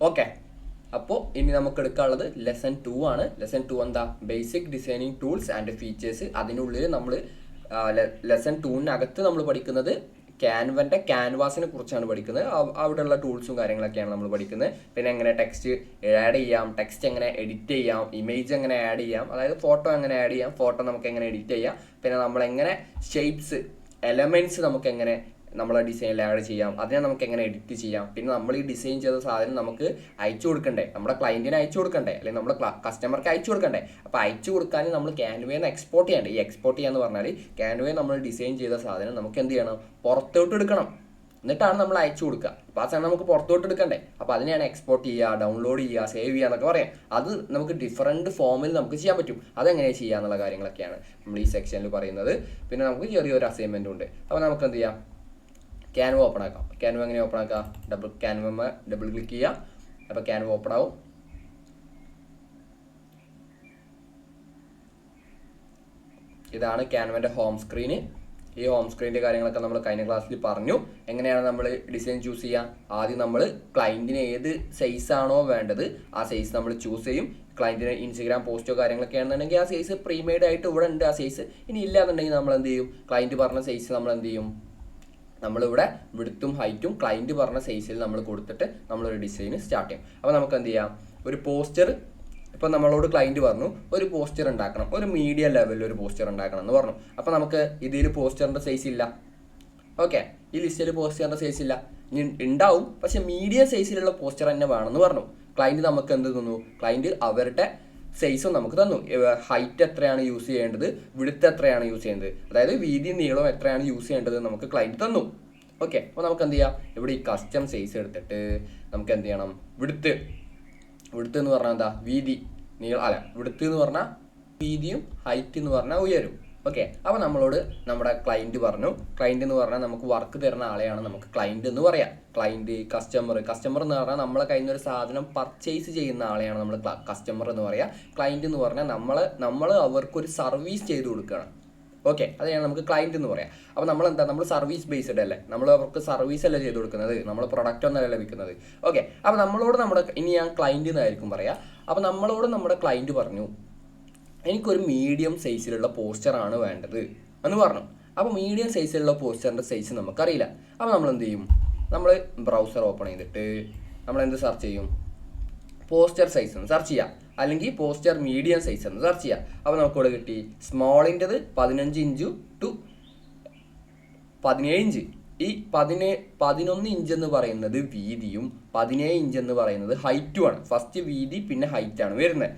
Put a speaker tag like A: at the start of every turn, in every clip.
A: Okay, അപ്പോൾ ഇനി നമുക്ക് എടുക്കാനുള്ളത് ലെസൺ 2 ആണ്. ലെസൺ 2 എന്താ? Basic designing tools and features. അതിനുള്ളിൽ നമ്മൾ ലെസൺ 2-നകത്ത് നമ്മൾ പഠിക്കുന്നത് ക്യാൻവൻ്റെ ക്യാൻവാസിനെ കുറിച്ചാണ് പഠിക്കുന്നത്. അവിടെയുള്ള ടൂൾസും കാര്യങ്ങളൊക്കെയാണ് നമ്മൾ പഠിക്കുന്നത്. പിന്നെ എങ്ങനെ ടെക്സ്റ്റ് ആഡ് ചെയ്യാം, ടെക്സ്റ്റ് എങ്ങനെ എഡിറ്റ് ചെയ്യാം, ഇമേജ് എങ്ങനെ ആഡ് ചെയ്യാം, അതായത് ഫോട്ടോ എങ്ങനെ ആഡ് ചെയ്യാം, ഫോട്ടോ നമുക്ക് എങ്ങനെ എഡിറ്റ് ചെയ്യാം, പിന്നെ നമ്മളെങ്ങനെ ഷേപ്സ് എലമെൻറ്റ്സ് നമുക്ക് എങ്ങനെ നമ്മളെ ഡിസൈനിൽ ആഡ് ചെയ്യാം, അതിനെ നമുക്ക് എങ്ങനെ എഡിറ്റ് ചെയ്യാം, പിന്നെ നമ്മൾ ഈ ഡിസൈൻ ചെയ്ത സാധനം നമുക്ക് അയച്ചു കൊടുക്കണ്ടേ, നമ്മുടെ ക്ലയൻറ്റിന് അയച്ചു കൊടുക്കണ്ടേ, അല്ലെങ്കിൽ നമ്മുടെ കസ്റ്റമർക്ക് അയച്ചു കൊടുക്കണ്ടേ. അപ്പോൾ അയച്ചു കൊടുക്കാൻ നമ്മൾ ക്യാൻവയിൽ നിന്ന് എക്സ്പോർട്ട് ചെയ്യണ്ടേ. ഈ എക്സ്പോർട്ട് ചെയ്യാന്ന് പറഞ്ഞാൽ ക്യാൻവയിൽ നമ്മൾ ഡിസൈൻ ചെയ്ത സാധനം നമുക്ക് എന്ത് ചെയ്യണം, പുറത്തോട്ട് എടുക്കണം, എന്നിട്ടാണ് നമ്മൾ അയച്ചു കൊടുക്കുക. അപ്പോൾ ആ സാധനം നമുക്ക് പുറത്തോട്ട് എടുക്കണ്ടേ. അപ്പോൾ അതിനെയാണ് എക്സ്പോർട്ട് ചെയ്യുക, ഡൗൺലോഡ് ചെയ്യുക, സേവ് ചെയ്യുക എന്നൊക്കെ പറയാം. അത് നമുക്ക് ഡിഫറൻറ്റ് ഫോമിൽ നമുക്ക് ചെയ്യാൻ പറ്റും. അതെങ്ങനെ ചെയ്യുക എന്നുള്ള കാര്യങ്ങളൊക്കെയാണ് നമ്മൾ ഈ സെക്ഷനിൽ പറയുന്നത്. പിന്നെ നമുക്ക് ചെറിയൊരു അസൈൻമെൻറ്റും ഉണ്ട്. അപ്പോൾ നമുക്ക് എന്ത് ചെയ്യാം, ക്യാൻവ ഓപ്പൺ ആക്കാം. ക്യാൻവ എങ്ങനെ ഓപ്പൺ ആക്കാം? ക്യാൻവ ഡബിൾ ക്ലിക്ക് ചെയ്യുക. അപ്പോൾ ക്യാൻവ ഓപ്പൺ ആവും. ഇതാണ് ക്യാൻവൻ്റെ ഹോം സ്ക്രീന്. ഈ ഹോം സ്ക്രീനിൻ്റെ കാര്യങ്ങളൊക്കെ നമ്മൾ കഴിഞ്ഞ ക്ലാസ്സിൽ പറഞ്ഞു. എങ്ങനെയാണ് നമ്മൾ ഡിസൈൻ ചൂസ് ചെയ്യുക? ആദ്യം നമ്മൾ ക്ലയൻറ്റിന് ഏത് സൈസാണോ വേണ്ടത് ആ സൈസ് നമ്മൾ ചൂസ് ചെയ്യും. ക്ലയൻറ്റിന് ഇൻസ്റ്റഗ്രാം പോസ്റ്റോ കാര്യങ്ങളൊക്കെ ആണെന്നുണ്ടെങ്കിൽ ആ സൈസ് പ്രീമെയ്ഡ് ആയിട്ട് ഇവിടെ ഉണ്ട് ആ സൈസ്. ഇനി ഇല്ലാന്നുണ്ടെങ്കിൽ നമ്മൾ എന്ത് ചെയ്യും, ക്ലയൻറ്റ് പറഞ്ഞ സൈസ് നമ്മൾ എന്ത് ചെയ്യും, നമ്മളിവിടെ വിഡ്ത്തും ഹൈറ്റും ക്ലയൻറ്റ് പറഞ്ഞ സൈസിൽ നമ്മൾ കൊടുത്തിട്ട് നമ്മളൊരു ഡിസൈൻ സ്റ്റാർട്ട് ചെയ്യും. അപ്പോൾ നമുക്ക് എന്ത് ചെയ്യാം, ഒരു പോസ്റ്റർ ഇപ്പോൾ നമ്മളോട് ക്ലയൻറ്റ് പറഞ്ഞു ഒരു പോസ്റ്റർ ഉണ്ടാക്കണം, ഒരു മീഡിയം ലെവലിൽ ഒരു പോസ്റ്റർ ഉണ്ടാക്കണം എന്ന് പറഞ്ഞു. അപ്പോൾ നമുക്ക് ഇതിൽ പോസ്റ്ററിൻ്റെ സൈസ് ഇല്ല. ഓക്കെ, ഈ ലിസ്റ്റിൽ പോസ്റ്ററിൻ്റെ സൈസ് ഇല്ല. ഇനി ഉണ്ടാവും, പക്ഷെ മീഡിയം സൈസിലുള്ള പോസ്റ്റർ തന്നെ വേണമെന്ന് പറഞ്ഞു. ക്ലയൻറ്റ് നമുക്ക് എന്ത് തന്നു, ക്ലയൻറ്റ് അവരുടെ സൈസും നമുക്ക് തന്നു. ഹൈറ്റ് എത്രയാണ് യൂസ് ചെയ്യേണ്ടത്, വിഡ്ത്ത് എത്രയാണ് യൂസ് ചെയ്യേണ്ടത്, അതായത് വീതി നീളം എത്രയാണ് യൂസ് ചെയ്യേണ്ടത് നമുക്ക് ക്ലയൻറ്റ് തന്നു. ഓക്കെ, അപ്പോൾ നമുക്ക് എന്ത് ചെയ്യാം, ഇവിടെ ഈ കസ്റ്റം സൈസ് എടുത്തിട്ട് നമുക്ക് എന്ത് ചെയ്യണം, വിഡ്ത്ത് എന്ന് പറഞ്ഞാൽ എന്താ, വീതി നീളം അല്ല, വിഡ്ത്ത് എന്ന് പറഞ്ഞാൽ വീതിയും ഹൈറ്റ് എന്ന് പറഞ്ഞാൽ ഉയരും. ഓക്കെ, അപ്പോൾ നമ്മളോട് നമ്മുടെ ക്ലയൻറ്റ് പറഞ്ഞു, ക്ലയൻറ്റ് എന്ന് പറഞ്ഞാൽ നമുക്ക് വർക്ക് തരുന്ന ആളെയാണ് നമുക്ക് ക്ലയൻറ്റ് എന്ന് പറയാം. ക്ലയൻറ്റ്, കസ്റ്റമർ എന്ന് പറഞ്ഞാൽ നമ്മളെ കയ്യിൽ നിന്ന് ഒരു സാധനം പർച്ചേസ് ചെയ്യുന്ന ആളെയാണ് നമ്മൾ കസ്റ്റമർ എന്ന് പറയാം. ക്ലയൻറ്റ് എന്ന് പറഞ്ഞാൽ നമ്മൾ അവർക്കൊരു സർവീസ് ചെയ്ത് കൊടുക്കുകയാണ്. ഓക്കെ, അതാണ് നമുക്ക് ക്ലയൻറ്റ് എന്ന് പറയാം. അപ്പോൾ നമ്മൾ സർവീസ് ബേസ്ഡ് അല്ലേ, നമ്മൾ അവർക്ക് സർവീസ് അല്ല ചെയ്ത് കൊടുക്കുന്നത്, നമ്മൾ പ്രൊഡക്റ്റ് ഒന്നല്ല ലഭിക്കുന്നത്. ഓക്കെ, അപ്പോൾ നമ്മളോട് ഇനി ഞാൻ ക്ലയൻറ്റ് എന്നായിരിക്കും പറയാം. അപ്പോൾ നമ്മളോട് നമ്മുടെ ക്ലയൻറ്റ് പറഞ്ഞു എനിക്കൊരു മീഡിയം സൈസിലുള്ള പോസ്റ്ററാണ് വേണ്ടത് എന്ന് പറഞ്ഞു. അപ്പോൾ മീഡിയം സൈസിലുള്ള പോസ്റ്ററിൻ്റെ സൈസ് നമുക്കറിയില്ല. അപ്പോൾ നമ്മൾ എന്ത് ചെയ്യും, നമ്മൾ ബ്രൗസർ ഓപ്പൺ ചെയ്തിട്ട് നമ്മൾ എന്ത് സെർച്ച് ചെയ്യും, പോസ്റ്റർ സൈസ് എന്ന് സെർച്ച് ചെയ്യാം, അല്ലെങ്കിൽ പോസ്റ്റർ മീഡിയം സൈസ് എന്ന് സെർച്ച് ചെയ്യാം. അപ്പോൾ നമുക്കിവിടെ കിട്ടി സ്മോളിൻ്റെത് 15 ഇഞ്ച് ടു 17 ഇഞ്ച്. ഈ 11 ഇഞ്ച് എന്ന് പറയുന്നത് വീതിയും 17 ഇഞ്ച് എന്ന് പറയുന്നത് ഹൈറ്റുമാണ്. ഫസ്റ്റ് വീതി പിന്നെ ഹൈറ്റാണ് വരുന്നത്.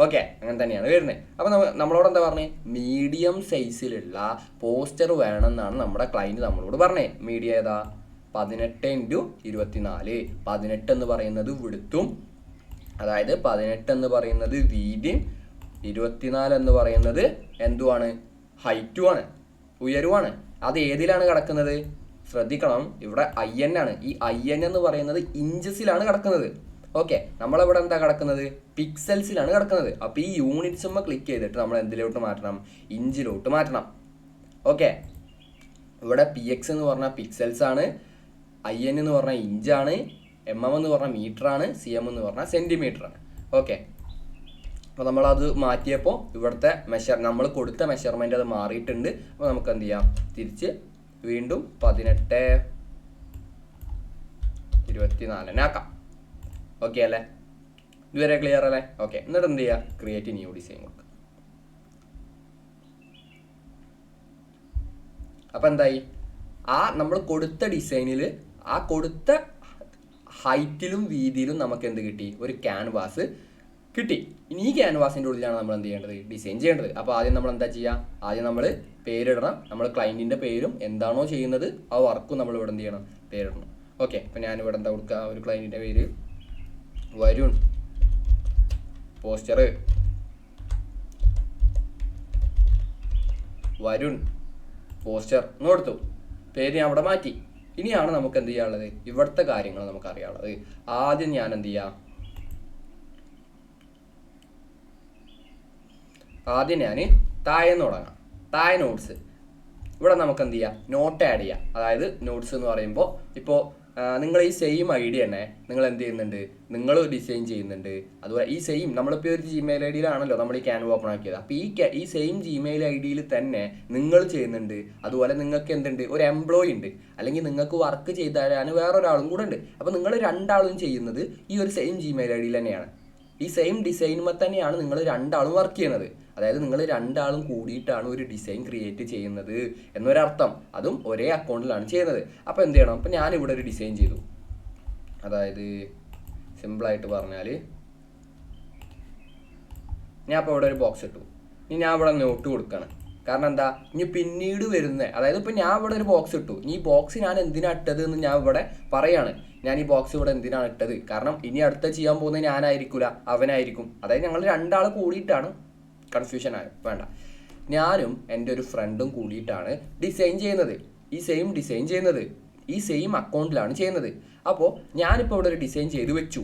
A: ഓക്കെ, അങ്ങനെ തന്നെയാണ് വരുന്നത്. അപ്പോൾ നമ്മളോട് എന്താ പറഞ്ഞത്, മീഡിയം സൈസിലുള്ള പോസ്റ്റർ വേണമെന്നാണ് നമ്മുടെ ക്ലയൻറ്റ് നമ്മളോട് പറഞ്ഞത്. മീഡിയം ഏതാ, 18x24. 18 എന്ന് പറയുന്നത് വിഡ്ത്തും, അതായത് 18 എന്ന് പറയുന്നത് വീതിയും, 24 എന്ന് പറയുന്നത് എന്തുമാണ്, ഹൈറ്റുമാണ്, ഉയരുവാണ്. അത് ഏതിലാണ് കിടക്കുന്നത്, ശ്രദ്ധിക്കണം, ഇവിടെ IN ആണ്. ഈ IN എന്ന് പറയുന്നത് ഇഞ്ചസിലാണ് കിടക്കുന്നത്. ഓക്കെ, നമ്മളിവിടെ എന്താ കിടക്കുന്നത്, പിക്സൽസിലാണ് കിടക്കുന്നത്. അപ്പോൾ ഈ യൂണിറ്റ്സുമ്മ ക്ലിക്ക് ചെയ്തിട്ട് നമ്മൾ എന്തിലോട്ട് മാറ്റണം, ഇഞ്ചിലോട്ട് മാറ്റണം. ഓക്കെ, ഇവിടെ PX എന്ന് പറഞ്ഞാൽ പിക്സൽസ് ആണ്, IN എന്ന് പറഞ്ഞാൽ ഇഞ്ചാണ്, MM എന്ന് പറഞ്ഞാൽ മീറ്ററാണ്, CM എന്ന് പറഞ്ഞാൽ സെൻറ്റിമീറ്ററാണ്. ഓക്കെ, അപ്പോൾ നമ്മളത് മാറ്റിയപ്പോൾ ഇവിടുത്തെ നമ്മൾ കൊടുത്ത മെഷർമെൻറ്റ് അത് മാറിയിട്ടുണ്ട്. അപ്പോൾ നമുക്ക് എന്ത് ചെയ്യാം, തിരിച്ച് വീണ്ടും 18x24 ആക്കാം. ഓക്കെ അല്ലേ, ഇതുവരെ ക്ലിയർ അല്ലേ? ഓക്കെ, എന്നിട്ട് എന്ത് ചെയ്യുക, ക്രിയേറ്റ് ന്യൂ ഡിസൈൻ കൊടുക്കുക. അപ്പോൾ എന്തായി, നമ്മൾ കൊടുത്ത ഡിസൈനിൽ ആ കൊടുത്ത ഹൈറ്റിലും വീതിയിലും നമുക്ക് എന്ത് കിട്ടി, ഒരു ക്യാൻവാസ് കിട്ടി. ഇനി ഈ ക്യാൻവാസിൻ്റെ ഉള്ളിലാണ് നമ്മൾ എന്ത് ചെയ്യേണ്ടത്, ഡിസൈൻ ചെയ്യേണ്ടത്. അപ്പോൾ ആദ്യം നമ്മൾ എന്താ ചെയ്യുക, ആദ്യം നമ്മൾ പേരിടണം. നമ്മൾ ക്ലയൻറ്റിൻ്റെ പേരും എന്താണോ ചെയ്യുന്നത് ആ വർക്കും നമ്മൾ ഇവിടെ എന്ത് ചെയ്യണം, പേരിടണം. ഓക്കെ, അപ്പോൾ ഞാനിവിടെ എന്താ കൊടുക്കുക, ഒരു ക്ലയൻറ്റിൻ്റെ പേര് വരുൺ പോസ്റ്റർ, വരുൺ പോസ്റ്റർ എന്ന് കൊടുത്തു. പേര് ഞാൻ അവിടെ മാറ്റി. ഇനിയാണ് നമുക്ക് എന്ത് ചെയ്യാനുള്ളത്, ഇവിടുത്തെ കാര്യങ്ങൾ നമുക്ക് അറിയാനുള്ളത്. ആദ്യം ഞാൻ എന്ത് ചെയ്യാം, ഞാൻ താഴെ തുടങ്ങാം. നോട്ട്സ്. ഇവിടെ നമുക്ക് എന്ത് ചെയ്യാം, നോട്ട് ആഡ് ചെയ്യാം. അതായത് നോട്ട്സ് എന്ന് പറയുമ്പോൾ ഇപ്പോൾ നിങ്ങൾ ഈ സെയിം ഐഡിയ തന്നെ നിങ്ങൾ എന്ത് ചെയ്യുന്നുണ്ട്, നിങ്ങൾ ഡിസൈൻ ചെയ്യുന്നുണ്ട്. അതുപോലെ ഈ സെയിം നമ്മളിപ്പോൾ ഒരു ജിമെയിൽ ഐ ഡിയിലാണല്ലോ നമ്മൾ ഈ ക്യാൻവ ഓപ്പൺ ആക്കിയത്. അപ്പോൾ ഈ സെയിം ജിമെയിൽ ഐ ഡിയിൽ തന്നെ നിങ്ങൾ ചെയ്യുന്നുണ്ട്. അതുപോലെ നിങ്ങൾക്ക് എന്തുണ്ട്, ഒരു എംപ്ലോയി ഉണ്ട്, അല്ലെങ്കിൽ നിങ്ങൾക്ക് വർക്ക് ചെയ്ത് തരാൻ വേറൊരാളും കൂടെ ഉണ്ട്. അപ്പോൾ നിങ്ങൾ രണ്ടാളും ചെയ്യുന്നത് ഈ ഒരു സെയിം ജിമെയിൽ ഐ ഡിയിൽ തന്നെയാണ്. ഈ സെയിം ഡിസൈനുമ്പോൾ തന്നെയാണ് നിങ്ങൾ രണ്ടാളും വർക്ക് ചെയ്യുന്നത്. അതായത് നിങ്ങൾ രണ്ടാളും കൂടിയിട്ടാണ് ഒരു ഡിസൈൻ ക്രിയേറ്റ് ചെയ്യുന്നത് എന്നൊരർത്ഥം. അതും ഒരേ അക്കൗണ്ടിലാണ് ചെയ്യുന്നത്. അപ്പോൾ എന്ത് ചെയ്യണം, അപ്പോൾ ഞാനിവിടെ ഒരു ഡിസൈൻ ചെയ്തു. അതായത് സിമ്പിളായിട്ട് പറഞ്ഞാൽ ഞാൻ ഇപ്പോൾ ഇവിടെ ഒരു ബോക്സ് ഇട്ടു. ഇനി ഞാൻ ഇവിടെ നോട്ട് കൊടുക്കണം. കാരണം എന്താ, ഇനി പിന്നീട് വരുന്നത്, അതായത് ഇപ്പോൾ ഞാൻ ഇവിടെ ഒരു ബോക്സ് ഇട്ടു, ഈ ബോക്സ് ഞാൻ എന്തിനാണ് ഇട്ടത് എന്ന് ഞാൻ ഇവിടെ പറയാണ്. ഞാൻ ഈ ബോക്സ് ഇവിടെ എന്തിനാണ് ഇട്ടത്, കാരണം ഇനി അടുത്ത ചെയ്യാൻ പോകുന്നത് ഞാനായിരിക്കില്ല, അവനായിരിക്കും. അതായത് ഞങ്ങൾ രണ്ടാൾ കൂടിയിട്ടാണ്, കൺഫ്യൂഷൻ ആയി വേണ്ട, ഞാനും എൻ്റെ ഒരു ഫ്രണ്ടും കൂടിയിട്ടാണ് ഡിസൈൻ ചെയ്യുന്നത്. ഈ സെയിം ഡിസൈൻ ചെയ്യുന്നത് ഈ സെയിം അക്കൗണ്ടിലാണ് ചെയ്യുന്നത്. അപ്പോൾ ഞാനിപ്പോൾ ഇവിടെ ഒരു ഡിസൈൻ ചെയ്ത് വെച്ചു.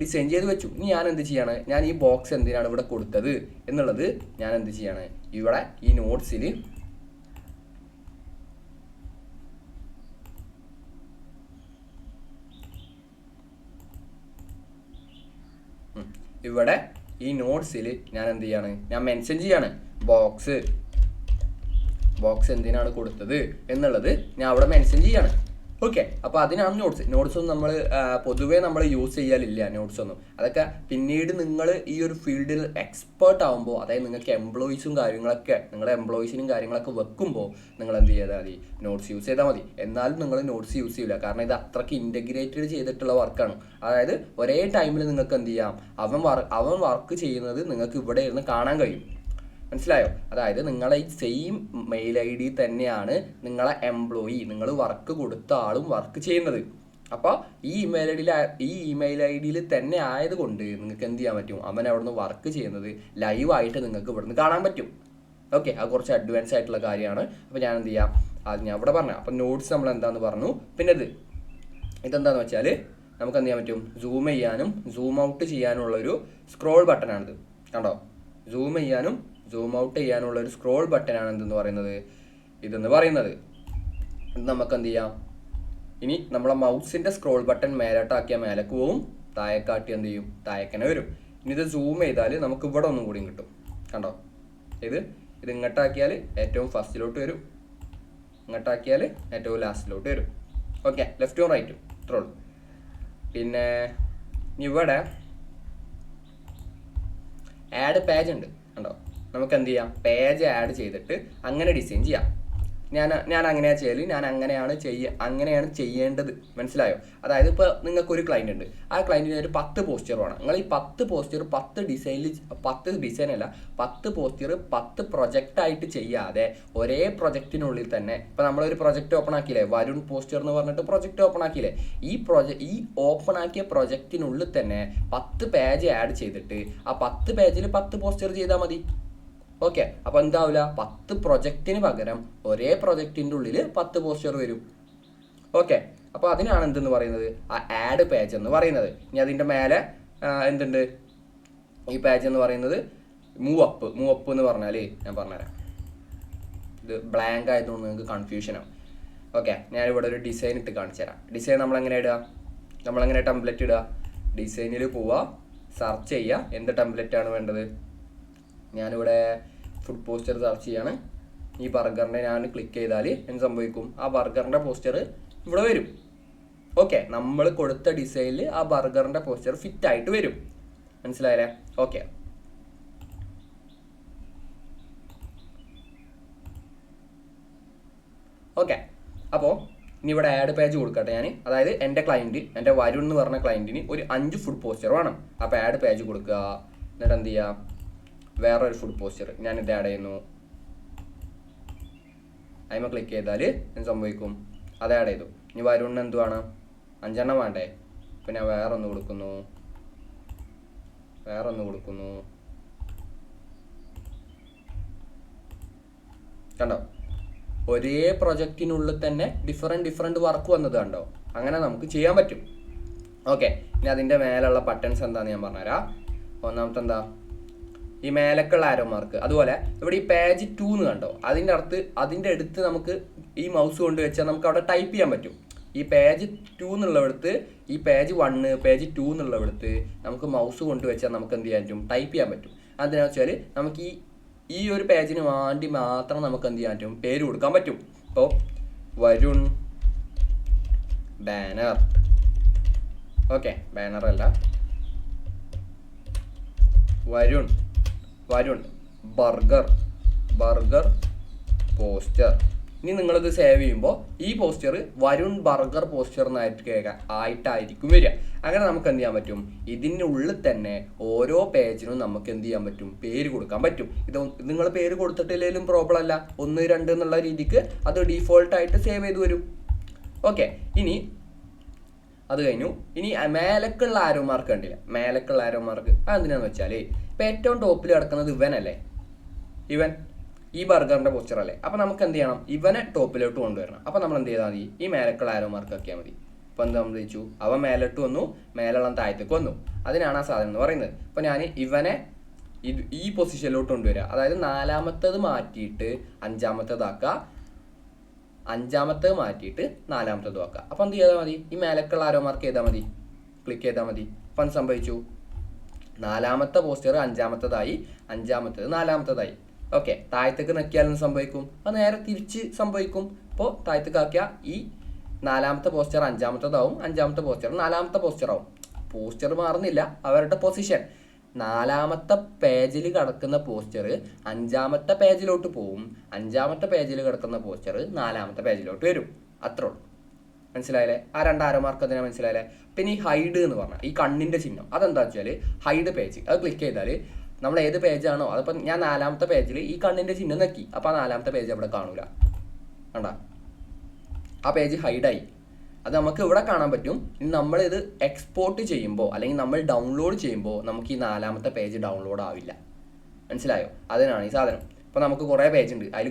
A: ഇനി ഞാൻ എന്ത് ചെയ്യാണ്, ഞാൻ ഈ ബോക്സ് എന്തിനാണ് ഇവിടെ കൊടുത്തത് എന്നുള്ളത് ഞാൻ എന്ത് ചെയ്യാണ്, ഇവിടെ ഈ നോട്ട്സിൽ ഞാൻ എന്ത് ചെയ്യാണ്, ഞാൻ മെൻഷൻ ചെയ്യാണ് ബോക്സ് എന്തിനാണ് കൊടുത്തത് എന്നുള്ളത് ഞാൻ അവിടെ മെൻഷൻ ചെയ്യാണ്. ഓക്കെ, അപ്പോൾ അതിനാണ് നോട്ട്സൊന്നും നമ്മൾ പൊതുവേ നമ്മൾ യൂസ് ചെയ്യാറില്ല. നോട്ട്സൊന്നും അതൊക്കെ പിന്നീട് നിങ്ങൾ ഈ ഒരു ഫീൽഡിൽ എക്സ്പേർട്ട് ആകുമ്പോൾ, അതായത് നിങ്ങൾക്ക് എംപ്ലോയീസും കാര്യങ്ങളൊക്കെ, നിങ്ങളുടെ എംപ്ലോയീസിനും കാര്യങ്ങളൊക്കെ വെക്കുമ്പോൾ നിങ്ങൾ എന്ത് ചെയ്താൽ മതി, നോട്ട്സ് യൂസ് ചെയ്താൽ മതി. എന്നാലും നിങ്ങൾ നോട്ട്സ് യൂസ് ചെയ്യില്ല, കാരണം ഇത് അത്രയ്ക്ക് ഇൻറ്റഗ്രേറ്റഡ് ചെയ്തിട്ടുള്ള വർക്കാണ്. അതായത് ഒരേ ടൈമിൽ നിങ്ങൾക്ക് എന്ത് ചെയ്യാം, അവൻ വർക്ക് ചെയ്യുന്നത് നിങ്ങൾക്ക് ഇവിടെ ഇരുന്ന് കാണാൻ കഴിയും. മനസ്സിലായോ? അതായത് നിങ്ങളെ ഈ സെയിം മെയിൽ ഐ ഡി തന്നെയാണ് നിങ്ങളെ എംപ്ലോയി, നിങ്ങൾ വർക്ക് കൊടുത്ത ആളും വർക്ക് ചെയ്യുന്നത്. അപ്പോൾ ഈ ഇമെയിൽ ഐ ഡിയിൽ തന്നെ ആയതുകൊണ്ട് നിങ്ങൾക്ക് എന്ത് ചെയ്യാൻ പറ്റും, അവൻ അവിടുന്ന് വർക്ക് ചെയ്യുന്നത് ലൈവായിട്ട് നിങ്ങൾക്ക് ഇവിടുന്ന് കാണാൻ പറ്റും. ഓക്കെ, അത് കുറച്ച് അഡ്വാൻസ് ആയിട്ടുള്ള കാര്യമാണ്. അപ്പോൾ ഞാൻ എന്ത് ചെയ്യാം, അത് ഞാൻ ഇവിടെ പറഞ്ഞു. അപ്പോൾ നോട്ട്സ് നമ്മൾ എന്താണെന്ന് പറഞ്ഞു. പിന്നെ ഇതെന്താണെന്ന് വെച്ചാൽ നമുക്ക് എന്ത് ചെയ്യാൻ പറ്റും, സൂം ചെയ്യാനും സൂം ഔട്ട് ചെയ്യാനുള്ളൊരു സ്ക്രോൾ ബട്ടനാണിത്. കണ്ടോ, സൂം ചെയ്യാനും സൂം ഔട്ട് ചെയ്യാനുള്ള ഒരു സ്ക്രോൾ ബട്ടനാണ് ഇതെന്ന് പറയുന്നത്. ഇത് നമുക്ക് എന്ത് ചെയ്യാം, ഇനി നമ്മളെ മൗസിൻ്റെ സ്ക്രോൾ ബട്ടൺ മേലോട്ടാക്കിയാൽ മേലേക്ക് പോവും, താഴേക്കാട്ടി എന്ത് ചെയ്യും, താഴേക്കനെ വരും. ഇനി ഇത് സൂം ചെയ്താൽ നമുക്ക് ഇവിടെ ഒന്നും കൂടിയും കിട്ടും. കണ്ടോ, ഇത് ഇങ്ങോട്ടാക്കിയാൽ ഏറ്റവും ഫസ്റ്റിലോട്ട് വരും, ഇങ്ങോട്ടാക്കിയാൽ ഏറ്റവും ലാസ്റ്റിലോട്ട് വരും. ഓക്കെ, ലെഫ്റ്റും റൈറ്റും ഇത്രേ ഉള്ളൂ. പിന്നെ ഇവിടെ ആഡ് പേജ് ഉണ്ട്. കണ്ടോ, നമുക്ക് എന്ത് ചെയ്യാം, പേജ് ആഡ് ചെയ്തിട്ട് അങ്ങനെ ഡിസൈൻ ചെയ്യാം. ഞാൻ അങ്ങനെയാണ് ചെയ്യൽ, അങ്ങനെയാണ് ചെയ്യേണ്ടത്. മനസ്സിലായോ? അതായത് ഇപ്പോൾ നിങ്ങൾക്കൊരു ക്ലൈൻറ്റ് ഉണ്ട്, ആ ക്ലൈൻറ്റിന് ഒരു 10 പോസ്റ്റർ വേണം. നിങ്ങൾ ഈ 10 പോസ്റ്റർ 10 ഡിസൈനല്ല 10 പോസ്റ്റർ 10 പ്രൊജക്റ്റായിട്ട് ചെയ്യാതെ ഒരേ പ്രൊജക്റ്റിനുള്ളിൽ തന്നെ, ഇപ്പോൾ നമ്മളൊരു പ്രൊജക്റ്റ് ഓപ്പൺ ആക്കിയില്ലേ, വരുൺ പോസ്റ്റർ എന്ന് പറഞ്ഞിട്ട് പ്രൊജക്റ്റ് ഓപ്പൺ ആക്കിയില്ലേ, ഈ ഓപ്പൺ ആക്കിയ പ്രൊജക്റ്റിനുള്ളിൽ തന്നെ 10 പേജ് ആഡ് ചെയ്തിട്ട് ആ 10 പേജിൽ 10 പോസ്റ്റർ ചെയ്താൽ മതി. ഓക്കെ, അപ്പോൾ എന്താവില്ല, 10 പ്രൊജക്റ്റിന് പകരം ഒരേ പ്രൊജക്റ്റിൻ്റെ ഉള്ളിൽ 10 പോസ്റ്റർ വരും. ഓക്കെ, അപ്പോൾ അതിനാണ് എന്തെന്ന് പറയുന്നത്, ആ ആഡ് പേജ് എന്ന് പറയുന്നത്. ഇനി അതിൻ്റെ മേലെ എന്തുണ്ട്, ഈ പേജ് എന്ന് പറയുന്നത് മൂവ് അപ്പ് എന്ന് പറഞ്ഞാൽ ഞാൻ പറഞ്ഞുതരാം. ഇത് ബ്ലാങ്ക് ആയതുകൊണ്ട് നിങ്ങൾക്ക് കൺഫ്യൂഷനാവും. ഓക്കെ, ഞാനിവിടെ ഒരു ഡിസൈൻ ഇട്ട് കാണിച്ചു തരാം. ഡിസൈൻ നമ്മളെങ്ങനെ ടെംപ്ലേറ്റ് ഇടുക, ഡിസൈനിൽ പോവുക, സെർച്ച് ചെയ്യുക, എന്ത് ടെംപ്ലേറ്റാണ് വേണ്ടത്. ഞാനിവിടെ ഫുഡ് പോസ്റ്റർ സെർച്ച് ചെയ്യാണ്. ഈ ബർഗറിനെ ഞാൻ ക്ലിക്ക് ചെയ്താൽ എന്ത് സംഭവിക്കും, ആ ബർഗറിൻ്റെ പോസ്റ്റർ ഇവിടെ വരും. ഓക്കെ, നമ്മൾ കൊടുത്ത ഡിസൈനിൽ ആ ബർഗറിൻ്റെ പോസ്റ്റർ ഫിറ്റായിട്ട് വരും. മനസ്സിലായല്ലേ? ഓക്കെ, അപ്പോൾ ഇനി ഇവിടെ ആഡ് പേജ് കൊടുക്കട്ടെ ഞാൻ. അതായത് എൻ്റെ വരുൺ എന്ന് പറഞ്ഞ ക്ലയൻറ്റിന് ഒരു 5 ഫുഡ് പോസ്റ്റർ വേണം. അപ്പോൾ ആഡ് പേജ് കൊടുക്കുക, എന്നിട്ട് എന്ത് ചെയ്യുക, വേറൊരു ഫുഡ് പോസ്റ്റർ ഞാനിത് ആഡ് ചെയ്യുന്നു. അതിമ ക്ലിക്ക് ചെയ്താൽ എന്ത് സംഭവിക്കും, അത് ആഡ് ചെയ്തു. ഇനി വരുണിന് എന്തുവാണ്, 5 എണ്ണം വേണ്ടേ, പിന്നെ വേറൊന്ന് കൊടുക്കുന്നു. കണ്ടോ, ഒരേ പ്രൊജക്റ്റിനുള്ളിൽ തന്നെ ഡിഫറെൻറ്റ് വർക്ക് വന്നത് കണ്ടോ. അങ്ങനെ നമുക്ക് ചെയ്യാൻ പറ്റും. ഓക്കെ, ഇനി അതിൻ്റെ മേലുള്ള ബട്ടൺസ് എന്താണെന്ന് ഞാൻ പറഞ്ഞുതരാം. ഒന്നാമത്തെ എന്താ, ഈ മേലക്കുള്ള ആരോ മാർക്ക്. അതുപോലെ ഇവിടെ ഈ പേജ് 2 എന്ന് കണ്ടോ, അതിൻ്റെ അടുത്ത് നമുക്ക് ഈ മൗസ് കൊണ്ട് വെച്ചാൽ നമുക്ക് അവിടെ ടൈപ്പ് ചെയ്യാൻ പറ്റും. ഈ പേജ് 2 എന്നുള്ളവിടത്ത് ഈ പേജ് 1 പേജ് 2 എന്നുള്ളവിടത്ത് നമുക്ക് മൗസ് കൊണ്ടുവച്ചാൽ നമുക്ക് എന്ത് ചെയ്യാൻ പറ്റും, ടൈപ്പ് ചെയ്യാൻ പറ്റും. അതെന്താണെന്ന് വെച്ചാൽ നമുക്ക് ഈ ഒരു പേജിന് വേണ്ടി മാത്രം നമുക്ക് എന്ത് ചെയ്യാൻ പറ്റും, പേര് കൊടുക്കാൻ പറ്റും. ഇപ്പോൾ വരുൺ ബാനർ, ഓക്കെ, ബാനറല്ല, വരുൺ ബർഗർ പോസ്റ്റർ. ഇനി നിങ്ങളിത് സേവ് ചെയ്യുമ്പോൾ ഈ പോസ്റ്റർ വരുൺ ബർഗർ പോസ്റ്റർ ആയിട്ടായിരിക്കും വരിക. അങ്ങനെ നമുക്ക് എന്ത് ചെയ്യാൻ പറ്റും, ഇതിനുള്ളിൽ തന്നെ ഓരോ പേജിനും നമുക്ക് എന്ത് ചെയ്യാൻ പറ്റും, പേര് കൊടുക്കാൻ പറ്റും. ഇത് നിങ്ങൾ പേര് കൊടുത്തിട്ടില്ലെങ്കിലും പ്രോബ്ലം അല്ല, 1, 2 എന്നുള്ള രീതിക്ക് അത് ഡീഫോൾട്ടായിട്ട് സേവ് ചെയ്ത് വരും. ഓക്കെ, ഇനി അത് കഴിഞ്ഞു. ഇനി മേലക്കുള്ള ആരോ മാർക്ക് കണ്ടില്ല, മേലക്കുള്ള ആരോ മാർക്ക് അതെന്തിനാന്ന് വെച്ചാൽ ഇപ്പം ഏറ്റവും ടോപ്പിൽ കിടക്കുന്നത് ഇവനല്ലേ, ഇവൻ ഈ ബർഗറിന്റെ പോസ്റ്റർ അല്ലേ. അപ്പം നമുക്ക് എന്ത് ചെയ്യണം, ഇവനെ ടോപ്പിലോട്ട് കൊണ്ടുവരണം. അപ്പം നമ്മൾ എന്ത് ചെയ്താൽ മതി, ഈ മേലക്കുള്ള ആരോ മാർക്ക് ആക്കിയാൽ മതി. ഇപ്പം എന്താ സംഭവിച്ചു, അവൻ മേലോട്ട് വന്നു, മേലുള്ള താഴത്തേക്ക് വന്നു. അതിനാണ് ആ സാധനം എന്ന് പറയുന്നത്. അപ്പം ഞാൻ ഇവനെ ഈ പൊസിഷനിലോട്ട് കൊണ്ടുവരിക, അതായത് 4ാമത്തേത് മാറ്റിയിട്ട് 5ാമത്തേതാക്കുക, 5ാമത്തേത് മാറ്റിയിട്ട് 4ാമത്തേത് ആക്കുക. അപ്പം എന്ത് ചെയ്താൽ മതി, ഈ മേലക്കുള്ള ആരോ മാർക്ക് ചെയ്താൽ മതി, ക്ലിക്ക് ചെയ്താൽ മതി. അപ്പം സംഭവിച്ചു, 4ാമത്തെ പോസ്റ്റർ 5ാമത്തേതായി, 5ാമത്തേത് 4ാമത്തേതായി. ഓക്കെ, താഴത്തേക്ക് നക്കിയാലും സംഭവിക്കും, അത് നേരെ തിരിച്ച് സംഭവിക്കും. ഇപ്പോൾ താഴത്തേക്ക് ആക്കിയാൽ ഈ 4ാമത്തെ പോസ്റ്റർ 5ാമത്തേതാവും, 5ാമത്തെ പോസ്റ്റർ 4ാമത്തെ പോസ്റ്ററാവും. പോസ്റ്റർ മാറുന്നില്ല, അവരുടെ പൊസിഷൻ. 4ാമത്തെ പേജിൽ കിടക്കുന്ന പോസ്റ്റർ 5ാമത്തെ പേജിലോട്ട് പോവും, 5ാമത്തെ പേജിൽ കിടക്കുന്ന പോസ്റ്റർ 4ാമത്തെ പേജിലോട്ട് വരും. അത്രേ ഉള്ളൂ. മനസ്സിലായില്ലേ? ആ 2 ആരോ മാർക്ക് അതിനെ മനസ്സിലായില്ലേ? പിന്നെ ഈ ഹൈഡ് എന്ന് പറഞ്ഞാൽ ഈ കണ്ണിൻ്റെ ചിഹ്നം, അതെന്താ വെച്ചാൽ ഹൈഡ് പേജ്, അത് ക്ലിക്ക് ചെയ്താൽ നമ്മൾ ഏത് പേജാണോ, അതിപ്പോൾ ഞാൻ 4ാമത്തെ പേജിൽ ഈ കണ്ണിൻ്റെ ചിഹ്നം നക്കി, അപ്പോൾ ആ 4ാമത്തെ പേജ് അവിടെ കാണൂല, കണ്ടാ, ആ പേജ് ഹൈഡായി. അത് നമുക്ക് ഇവിടെ കാണാൻ പറ്റും. ഇനി നമ്മളിത് എക്സ്പോർട്ട് ചെയ്യുമ്പോൾ അല്ലെങ്കിൽ നമ്മൾ ഡൗൺലോഡ് ചെയ്യുമ്പോൾ നമുക്ക് ഈ 4ാമത്തെ പേജ് ഡൗൺലോഡ് ആവില്ല. മനസ്സിലായോ? അതിനാണ് ഈ സാധനം. ഇപ്പോൾ നമുക്ക് കുറേ പേജ് ഉണ്ട്, അതിൽ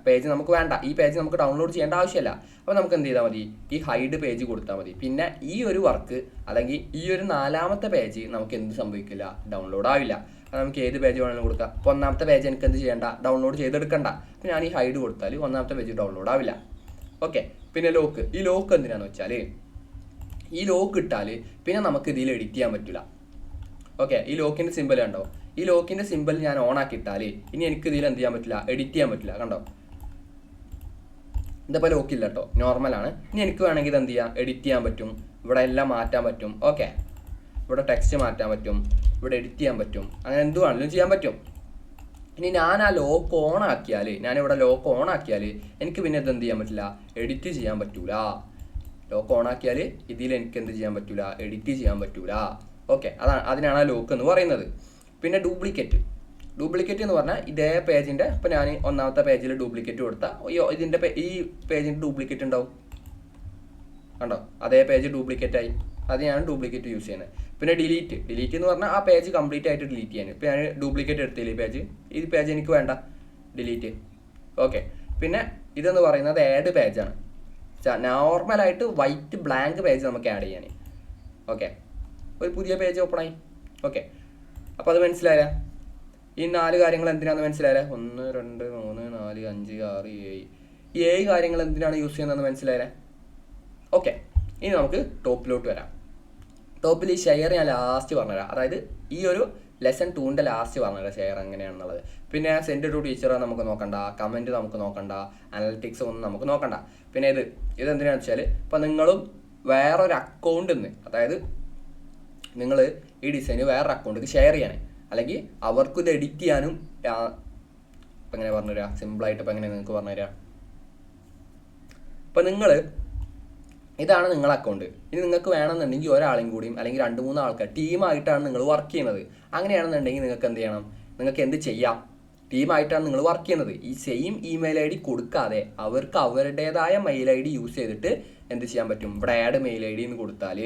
A: പേജ് നമുക്ക് വേണ്ട, ഈ പേജ് നമുക്ക് ഡൗൺലോഡ് ചെയ്യേണ്ട ആവശ്യമില്ല. അപ്പോൾ നമുക്ക് എന്ത് ചെയ്താൽ മതി, ഈ ഹൈഡ് പേജ് കൊടുത്താൽ മതി. പിന്നെ ഈ ഒരു വർക്ക് അല്ലെങ്കിൽ ഈ ഒരു 4ാമത്തെ പേജ് നമുക്ക് എന്ത് സംഭവിക്കില്ല, ഡൗൺലോഡ് ആവില്ല. അത് നമുക്ക് ഏത് പേജ് വേണമെങ്കിലും കൊടുക്കാം. ഇപ്പോൾ 1ാമത്തെ പേജ് എനിക്ക് എന്ത് ചെയ്യേണ്ട, ഡൗൺലോഡ് ചെയ്തെടുക്കണ്ട. അപ്പോൾ ഞാൻ ഈ ഹൈഡ് കൊടുത്താൽ 1ാമത്തെ പേജ് ഡൗൺലോഡ് ആവില്ല. ഓക്കെ, പിന്നെ ലോക്ക്. ഈ ലോക്ക് എന്തിനാന്ന് വെച്ചാൽ ഈ ലോക്ക് ഇട്ടാൽ പിന്നെ നമുക്ക് ഇതിൽ എഡിറ്റ് ചെയ്യാൻ പറ്റില്ല. ഓക്കെ, ഈ ലോക്കിൻ്റെ സിമ്പിൾ കണ്ടോ, ഈ ലോക്കിൻ്റെ സിമ്പിൾ ഞാൻ ഓൺ ആക്കിയിട്ടാൽ ഇനി എനിക്ക് ഇതിൽ എന്ത് ചെയ്യാൻ പറ്റില്ല, എഡിറ്റ് ചെയ്യാൻ പറ്റില്ല. കണ്ടോ, ഇതിപ്പോൾ ലോക്കില്ല കേട്ടോ, നോർമലാണ്. ഇനി എനിക്ക് വേണമെങ്കിൽ ഇത് എന്ത് ചെയ്യാം, എഡിറ്റ് ചെയ്യാൻ പറ്റും, ഇവിടെ എല്ലാം മാറ്റാൻ പറ്റും. ഓക്കെ, ഇവിടെ ടെക്സ്റ്റ് മാറ്റാൻ പറ്റും, ഇവിടെ എഡിറ്റ് ചെയ്യാൻ പറ്റും, അങ്ങനെ എന്ത് വേണമെങ്കിലും ചെയ്യാൻ പറ്റും. ഇനി ഞാൻ ആ ലോക്ക് ഓൺ ആക്കിയാൽ, ഞാനിവിടെ ലോക്ക് ഓൺ ആക്കിയാൽ എനിക്ക് പിന്നെ ഇത് എന്ത് ചെയ്യാൻ പറ്റില്ല, എഡിറ്റ് ചെയ്യാൻ പറ്റൂല. ലോക്ക് ഓൺ ആക്കിയാൽ ഇതിൽ എനിക്ക് എന്ത് ചെയ്യാൻ പറ്റൂല, എഡിറ്റ് ചെയ്യാൻ പറ്റൂല. ഓക്കെ, അതിനാണ് ആ ലോക്ക് എന്ന് പറയുന്നത്. പിന്നെ ഡ്യൂപ്ലിക്കേറ്റ് എന്ന് പറഞ്ഞാൽ ഇതേ പേജിൻ്റെ, ഇപ്പോൾ ഞാൻ 1ാമത്തെ പേജിൽ ഡ്യൂപ്ലിക്കേറ്റ് കൊടുത്താൽ ഇതിൻ്റെ ഈ പേജിൻ്റെ ഡ്യൂപ്ലിക്കേറ്റ് ഉണ്ടാവും. കണ്ടോ, അതേ പേജ് ഡ്യൂപ്ലിക്കേറ്റ് ആയി. അത് ഞാൻ ഡ്യൂപ്ലിക്കേറ്റ് യൂസ് ചെയ്യുന്നത്. പിന്നെ ഡിലീറ്റ് എന്ന് പറഞ്ഞാൽ ആ പേജ് കംപ്ലീറ്റ് ആയിട്ട് ഡിലീറ്റ് ചെയ്യാൻ. ഇപ്പോൾ ഞാൻ ഡ്യൂപ്ലിക്കേറ്റ് എടുത്തില്ല ഈ പേജ് എനിക്ക് വേണ്ട, ഡിലീറ്റ്. ഓക്കെ, പിന്നെ ഇതെന്ന് പറയുന്നത് ആഡ് പേജാണ്. നോർമലായിട്ട് വൈറ്റ് ബ്ലാങ്ക് പേജ് നമുക്ക് ആഡ് ചെയ്യാൻ. ഓക്കെ, ഒരു പുതിയ പേജ് ഓപ്പൺ ആയി. ഓക്കെ, അപ്പോൾ അത് മനസ്സിലായ ഈ 4 കാര്യങ്ങൾ എന്തിനാണെന്ന് മനസ്സിലായ? 1, 2, 3, 4, 5, 6, 7 ഈ 7 കാര്യങ്ങൾ എന്തിനാണ് യൂസ് ചെയ്യുന്നതെന്ന് മനസ്സിലായ? ഓക്കെ, ഇനി നമുക്ക് ടോപ്പിലോട്ട് വരാം. ടോപ്പിൽ ഈ ഷെയർ ഞാൻ ലാസ്റ്റ് പറഞ്ഞുതരാം, അതായത് ഈ ഒരു ലെസൺ 2ൻ്റെ ലാസ്റ്റ് പറഞ്ഞുതരാം ഷെയർ എങ്ങനെയാണെന്നുള്ളത്. പിന്നെ സെൻഡ് ടു ടീച്ചറെ നമുക്ക് നോക്കണ്ട, കമൻറ്റ് നമുക്ക് നോക്കണ്ട, അനലിറ്റിക്സ് ഒന്നും നമുക്ക് നോക്കണ്ട. പിന്നെ ഇതെന്തിനാണെന്ന് വെച്ചാൽ ഇപ്പോൾ നിങ്ങളും വേറൊരു അക്കൗണ്ടിൽ നിന്ന്, അതായത് നിങ്ങൾ ഈ ഡിസൈന് വേറൊരു അക്കൗണ്ടിലേക്ക് ഷെയർ ചെയ്യണേ, അല്ലെങ്കിൽ അവർക്കും ഇത് എഡിറ്റ് ചെയ്യാനും. ഇപ്പം എങ്ങനെ പറഞ്ഞുതരാം, സിമ്പിളായിട്ട് ഇപ്പം എങ്ങനെ നിങ്ങൾക്ക് പറഞ്ഞുതരാം. ഇപ്പം ഇതാണ് നിങ്ങളുടെ അക്കൗണ്ട്. ഇനി നിങ്ങൾക്ക് വേണമെന്നുണ്ടെങ്കിൽ ഒരാളെയും കൂടിയും അല്ലെങ്കിൽ 2-3 ആൾക്കാർ ടീമായിട്ടാണ് നിങ്ങൾ വർക്ക് ചെയ്യുന്നത്. അങ്ങനെയാണെന്നുണ്ടെങ്കിൽ നിങ്ങൾക്ക് എന്ത് ചെയ്യണം, നിങ്ങൾക്ക് എന്ത് ചെയ്യാം, ടീമായിട്ടാണ് നിങ്ങൾ വർക്ക് ചെയ്യുന്നത്. ഈ സെയിം ഇമെയിൽ ഐ ഡി കൊടുക്കാതെ അവർക്ക് അവരുടേതായ മെയിൽ ഐ ഡി യൂസ് ചെയ്തിട്ട് എന്ത് ചെയ്യാൻ പറ്റും, ഇവിടെ ആഡ് മെയിൽ ഐ ഡി എന്ന് കൊടുത്താൽ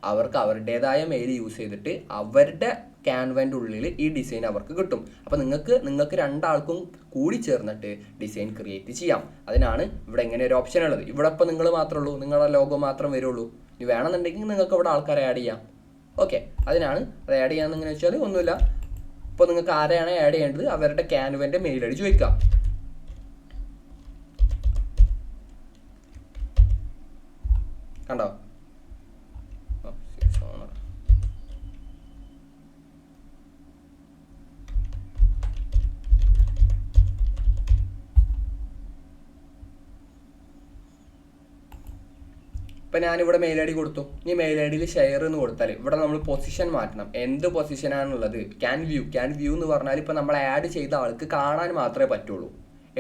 A: അവർക്ക് അവരുടേതായ മെയിൽ യൂസ് ചെയ്തിട്ട് അവരുടെ ക്യാൻവൻ്റെ ഉള്ളിൽ ഈ ഡിസൈൻ അവർക്ക് കിട്ടും. അപ്പോൾ നിങ്ങൾക്ക് 2 ആൾക്കും കൂടി ചേർന്നിട്ട് ഡിസൈൻ ക്രിയേറ്റ് ചെയ്യാം. അതിനാണ് ഇവിടെ ഇങ്ങനെ ഒരു ഓപ്ഷൻ ഉള്ളത്. ഇവിടെ ഇപ്പോൾ നിങ്ങൾ മാത്രമേ ഉള്ളൂ, നിങ്ങളുടെ ലോഗോ മാത്രം വരുള്ളൂ. ഇനി വേണമെന്നുണ്ടെങ്കിൽ നിങ്ങൾക്ക് ഇവിടെ ആൾക്കാരെ ആഡ് ചെയ്യാം. ഓക്കെ, അതിനാണ് അത് ആഡ് ചെയ്യാമെന്ന് എങ്ങനെ വെച്ചാൽ ഒന്നുമില്ല. ഇപ്പോൾ നിങ്ങൾക്ക് ആരെയാണ് ആഡ് ചെയ്യേണ്ടത്, അവരുടെ ക്യാൻവൻ്റെ മെയിൽ ഐ ഡി ചോദിക്കാം. കണ്ടോ? ഇപ്പം ഞാനിവിടെ മെയിൽ ഐ ഡി കൊടുത്തു. ഇനി മെയിൽ ഐ ഡിയിൽ ഷെയർ എന്ന് കൊടുത്താൽ ഇവിടെ നമ്മൾ പൊസിഷൻ മാറ്റണം. എന്ത് പൊസിഷനാണുള്ളത്? ക്യാൻ വ്യൂ എന്ന് പറഞ്ഞാൽ ഇപ്പം നമ്മൾ ആഡ് ചെയ്ത ആൾക്ക് കാണാൻ മാത്രമേ പറ്റുള്ളൂ,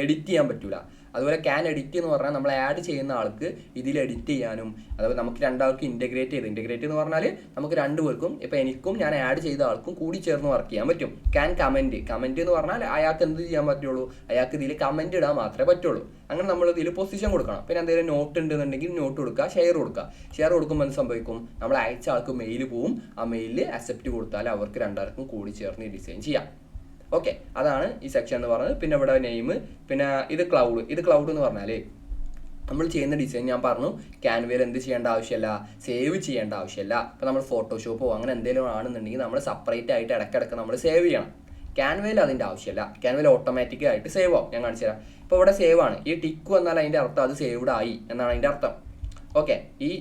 A: എഡിറ്റ് ചെയ്യാൻ പറ്റൂല. അതുപോലെ ക്യാൻ എഡിറ്റ് എന്ന് പറഞ്ഞാൽ നമ്മൾ ആഡ് ചെയ്യുന്ന ആൾക്ക് ഇതിൽ എഡിറ്റ് ചെയ്യാനും, അതുപോലെ നമുക്ക് രണ്ടാൾക്കും ഇൻറ്റഗ്രേറ്റ് എന്ന് പറഞ്ഞാൽ നമുക്ക് രണ്ടുപേർക്കും, ഇപ്പം എനിക്കും ഞാൻ ആഡ് ചെയ്ത ആൾക്കും കൂടി ചേർന്ന് വർക്ക് ചെയ്യാൻ പറ്റും. ക്യാൻ കമൻറ്റ് എന്ന് പറഞ്ഞാൽ അയാൾക്ക് എന്ത് ചെയ്യാൻ പറ്റുള്ളൂ? അയാൾക്ക് ഇതിൽ കമൻറ്റ് ഇടാൻ മാത്രമേ പറ്റുള്ളൂ. അങ്ങനെ നമ്മൾ ഇതിൽ പൊസിഷൻ കൊടുക്കണം. പിന്നെ എന്തെങ്കിലും നോട്ട് ഉണ്ടെന്നുണ്ടെങ്കിൽ നോട്ട് കൊടുക്കുക, ഷെയർ കൊടുക്കുമ്പോൾ എന്ത് സംഭവിക്കും? നമ്മൾ അയച്ച ആൾക്ക് മെയിൽ പോവും. ആ മെയിലിൽ അക്സെപ്റ്റ് കൊടുത്താൽ അവർക്ക് രണ്ടാൾക്കും കൂടി ചേർന്ന് ഡിസൈൻ ചെയ്യാം. ഓക്കെ, അതാണ് ഈ സെക്ഷൻ എന്ന് പറയുന്നത്. പിന്നെ ഇവിടെ നെയിം, പിന്നെ ഇത് ക്ലൗഡ് എന്ന് പറഞ്ഞാൽ നമ്മൾ ചെയ്യുന്ന ഡിസൈൻ ഞാൻ പറഞ്ഞു ക്യാൻവയിൽ എന്ത് ചെയ്യേണ്ട ആവശ്യമില്ല, സേവ് ചെയ്യേണ്ട ആവശ്യമില്ല. ഇപ്പോൾ നമ്മൾ ഫോട്ടോഷോപ്പോ അങ്ങനെ എന്തെങ്കിലും ആണെന്നുണ്ടെങ്കിൽ നമ്മൾ സെപ്പറേറ്റ് ആയിട്ട് ഇടയ്ക്കിടയ്ക്ക് നമ്മൾ സേവ് ചെയ്യണം. ക്യാൻവയിൽ അതിൻ്റെ ആവശ്യമില്ല. ക്യാൻവയിൽ ഓട്ടോമാറ്റിക് ആയിട്ട് സേവ് ആവും. ഞാൻ കാണിച്ചു തരാം. ഇപ്പോൾ ഇവിടെ സേവ് ആണ്. ഈ ടിക്ക് വന്നാൽ അതിൻ്റെ അർത്ഥം അത് സേവ്ഡ് ആയി എന്നാണ് അതിൻ്റെ അർത്ഥം. ഓക്കെ, ഈ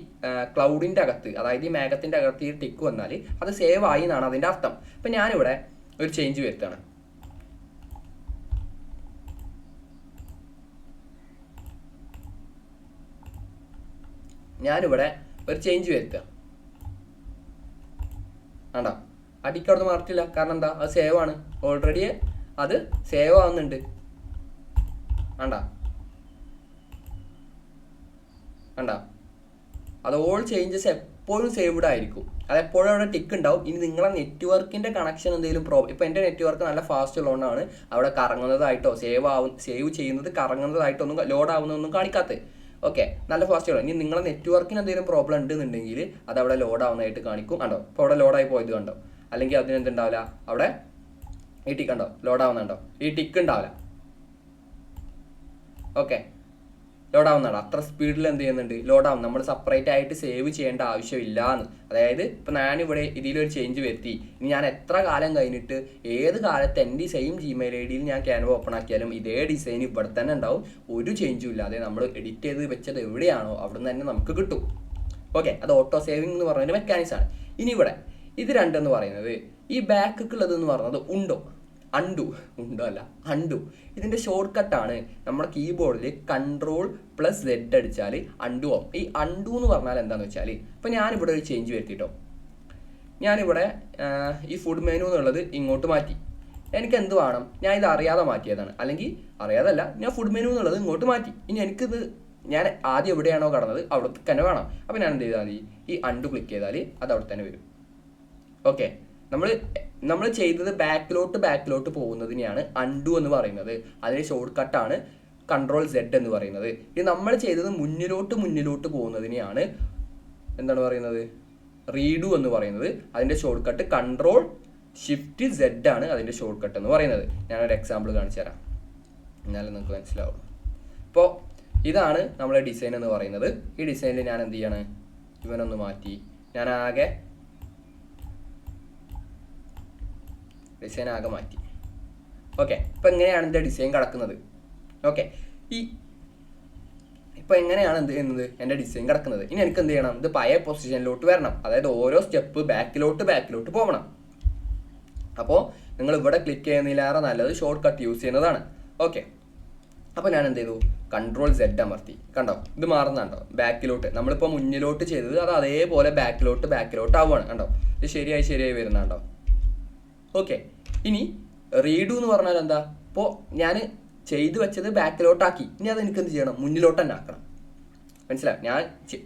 A: ക്ലൗഡിൻ്റെ അകത്ത്, അതായത് ഈ മേഘത്തിൻ്റെ അകത്ത് ഈ ടിക്ക് വന്നാൽ അത് സേവ് ആയി എന്നാണ് അതിൻ്റെ അർത്ഥം. അപ്പം ഞാനിവിടെ ഒരു ചേഞ്ച് വരുത്താണ്. ഞാനിവിടെ ഒരു ചേഞ്ച് വരുത്തുക. വേണ്ട, അടിക്കവിടുന്ന് മാറിയിട്ടില്ല. കാരണം എന്താ? അത് സേവ് ആണ്. ഓൾറെഡി അത് സേവ് ആവുന്നുണ്ട്. വേണ്ട, അത് ഓൾ ചേഞ്ചസ് എപ്പോഴും സേവ്ഡ് ആയിരിക്കും. അതെപ്പോഴും അവിടെ ടിക്ക് ഉണ്ടാവും. ഇനി നിങ്ങളെ നെറ്റ്വർക്കിൻ്റെ കണക്ഷൻ എന്തെങ്കിലും ഇപ്പോൾ എൻ്റെ നെറ്റ്വർക്ക് നല്ല ഫാസ്റ്റ് ഉള്ളതുകൊണ്ടാണ് അവിടെ കറങ്ങുന്നതായിട്ടോ സേവ് ചെയ്യുന്നത് കറങ്ങുന്നതായിട്ടോ ഒന്നും ലോഡ് ആവുന്നതൊന്നും കാണിക്കാത്തത്. ഓക്കെ, നല്ല ഫാസ്റ്റ് ഉള്ളൂ. ഇനി നിങ്ങളെ നെറ്റ്വർക്കിന് എന്തെങ്കിലും പ്രോബ്ലം ഉണ്ടെന്നുണ്ടെങ്കിൽ അത് അവിടെ ലോഡ് ആവുന്നതായിട്ട് കാണിക്കും. കണ്ടോ? ഇപ്പോൾ അവിടെ ലോഡായി പോയത് കണ്ടോ? അല്ലെങ്കിൽ അതിനെന്തുണ്ടാവില്ല, അവിടെ ഈ ടിക്ക് ഉണ്ടോ? ലോഡ് ആവുന്നുണ്ടോ? ഈ ടിക്ക് ഉണ്ടാവില്ല. ഓക്കെ, ലോഡ് ആവുന്നതാണ്. അത്ര സ്പീഡിൽ എന്ത് ചെയ്യുന്നുണ്ട്? ലോഡ് ആവും. നമ്മൾ സെപ്പറേറ്റ് ആയിട്ട് സേവ് ചെയ്യേണ്ട ആവശ്യമില്ല എന്ന്. അതായത് ഇപ്പം ഞാനിവിടെ ഇതിലൊരു ചേഞ്ച് വരുത്തി. ഇനി ഞാൻ എത്ര കാലം കഴിഞ്ഞിട്ട് ഏത് കാലത്ത് എൻ്റെ സെയിം ജിമെയിൽ ഐ ഡിയിൽ ഞാൻ ക്യാൻവ ഓപ്പൺ ആക്കിയാലും ഇതേ ഡിസൈൻ ഇവിടെ തന്നെ ഉണ്ടാവും. ഒരു ചേഞ്ചും ഇല്ലാതെ നമ്മൾ എഡിറ്റ് ചെയ്ത് വെച്ചത് എവിടെയാണോ അവിടെ നിന്ന് തന്നെ നമുക്ക് കിട്ടും. ഓക്കെ, അത് ഓട്ടോ സേവിങ് എന്ന് പറയുന്ന മെക്കാനിക്സ് ആണ്. ഇനി ഇവിടെ ഇത് രണ്ടെന്ന് പറയുന്നത് ഈ ബാക്കുള്ളതെന്ന് പറയുന്നത് ഉണ്ടോ അണ്ടു. ഇതിൻ്റെ ഷോർട്ട് കട്ടാണ്. നമ്മുടെ കീബോർഡിൽ Ctrl+Z അടിച്ചാൽ അണ്ടു ആവും. ഈ അണ്ടു എന്ന് പറഞ്ഞാൽ എന്താണെന്ന് വെച്ചാൽ, ഇപ്പം ഞാനിവിടെ ഒരു ചേഞ്ച് വരുത്തിട്ടോ. ഞാനിവിടെ ഈ ഫുഡ് മെനു എന്നുള്ളത് ഇങ്ങോട്ട് മാറ്റി. എനിക്ക് എന്ത് വേണം? ഞാൻ ഇത് അറിയാതെ മാറ്റിയതാണ്, അല്ലെങ്കിൽ അറിയാതല്ല, ഞാൻ ഫുഡ് മെനു എന്നുള്ളത് ഇങ്ങോട്ട് മാറ്റി. ഇനി എനിക്കിത് ഞാൻ ആദ്യം എവിടെയാണോ കടന്നത് അവിടെ തന്നെ വേണം. അപ്പോൾ ഞാൻ എന്ത് ചെയ്താൽ മതി? ഈ അണ്ടു ക്ലിക്ക് ചെയ്താൽ അത് അവിടെ തന്നെ വരും. ഓക്കെ, നമ്മൾ ചെയ്തത് ബാക്കിലോട്ട് പോകുന്നതിനെയാണ് അണ്ടു എന്ന് പറയുന്നത്. അതിന് ഷോർട്ട് കട്ടാണ് Ctrl+Z എന്ന് പറയുന്നത്. ഇത് നമ്മൾ ചെയ്തത് മുന്നിലോട്ട് പോകുന്നതിനെയാണ് എന്താണ് പറയുന്നത്? റീഡു എന്ന് പറയുന്നത്. അതിൻ്റെ ഷോർട്ട് കട്ട് Ctrl+Shift+Z ആണ് അതിൻ്റെ ഷോർട്ട് കട്ട് എന്ന് പറയുന്നത്. ഞാനൊരു എക്സാമ്പിൾ കാണിച്ചു തരാം, എന്നാലും നിങ്ങൾക്ക് മനസ്സിലാവും. ഇപ്പോൾ ഇതാണ് നമ്മളെ ഡിസൈൻ എന്ന് പറയുന്നത്. ഈ ഡിസൈനിൽ ഞാൻ എന്ത് ചെയ്യാണ്? ഇവനൊന്ന് മാറ്റി, ഞാൻ ഡിസൈൻ ആകെ മാറ്റി. ഓക്കെ, ഇപ്പം എങ്ങനെയാണ് എൻ്റെ ഡിസൈൻ കിടക്കുന്നത്? ഓക്കെ, ഇപ്പോൾ എങ്ങനെയാണ് എന്ത് ചെയ്യുന്നത്? എൻ്റെ ഡിസൈൻ കിടക്കുന്നത്. ഇനി എനിക്ക് എന്ത് ചെയ്യണം? ഇത് പഴയ പൊസിഷനിലോട്ട് വരണം. അതായത് ഓരോ സ്റ്റെപ്പ് ബാക്കിലോട്ട് പോകണം. അപ്പോൾ നിങ്ങൾ ഇവിടെ ക്ലിക്ക് ചെയ്യുന്നതിലേറെ നല്ലത് ഷോർട്ട് കട്ട് യൂസ് ചെയ്യുന്നതാണ്. ഓക്കെ, അപ്പോൾ ഞാൻ എന്ത് ചെയ്തു? Ctrl+Z അമർത്തി. കണ്ടോ? ഇത് മാറുന്നുണ്ടോ? ബാക്കിലോട്ട്. നമ്മളിപ്പോൾ മുന്നിലോട്ട് ചെയ്തത് അത് അതേപോലെ ബാക്കിലോട്ട് ആവുകയാണ്. കണ്ടോ? ഇത് ശരിയായി വരുന്നുണ്ടോ? ഓക്കെ, ഇനി റീഡു എന്ന് പറഞ്ഞാൽ എന്താ? ഇപ്പോൾ ഞാൻ ചെയ്തു വെച്ചത് ബാക്കിലോട്ടാക്കി. ഇനി അത് എനിക്ക് എന്ത് ചെയ്യണം? മുന്നിലോട്ട് തന്നെ ആക്കണം. മനസ്സിലായി? ഞാൻ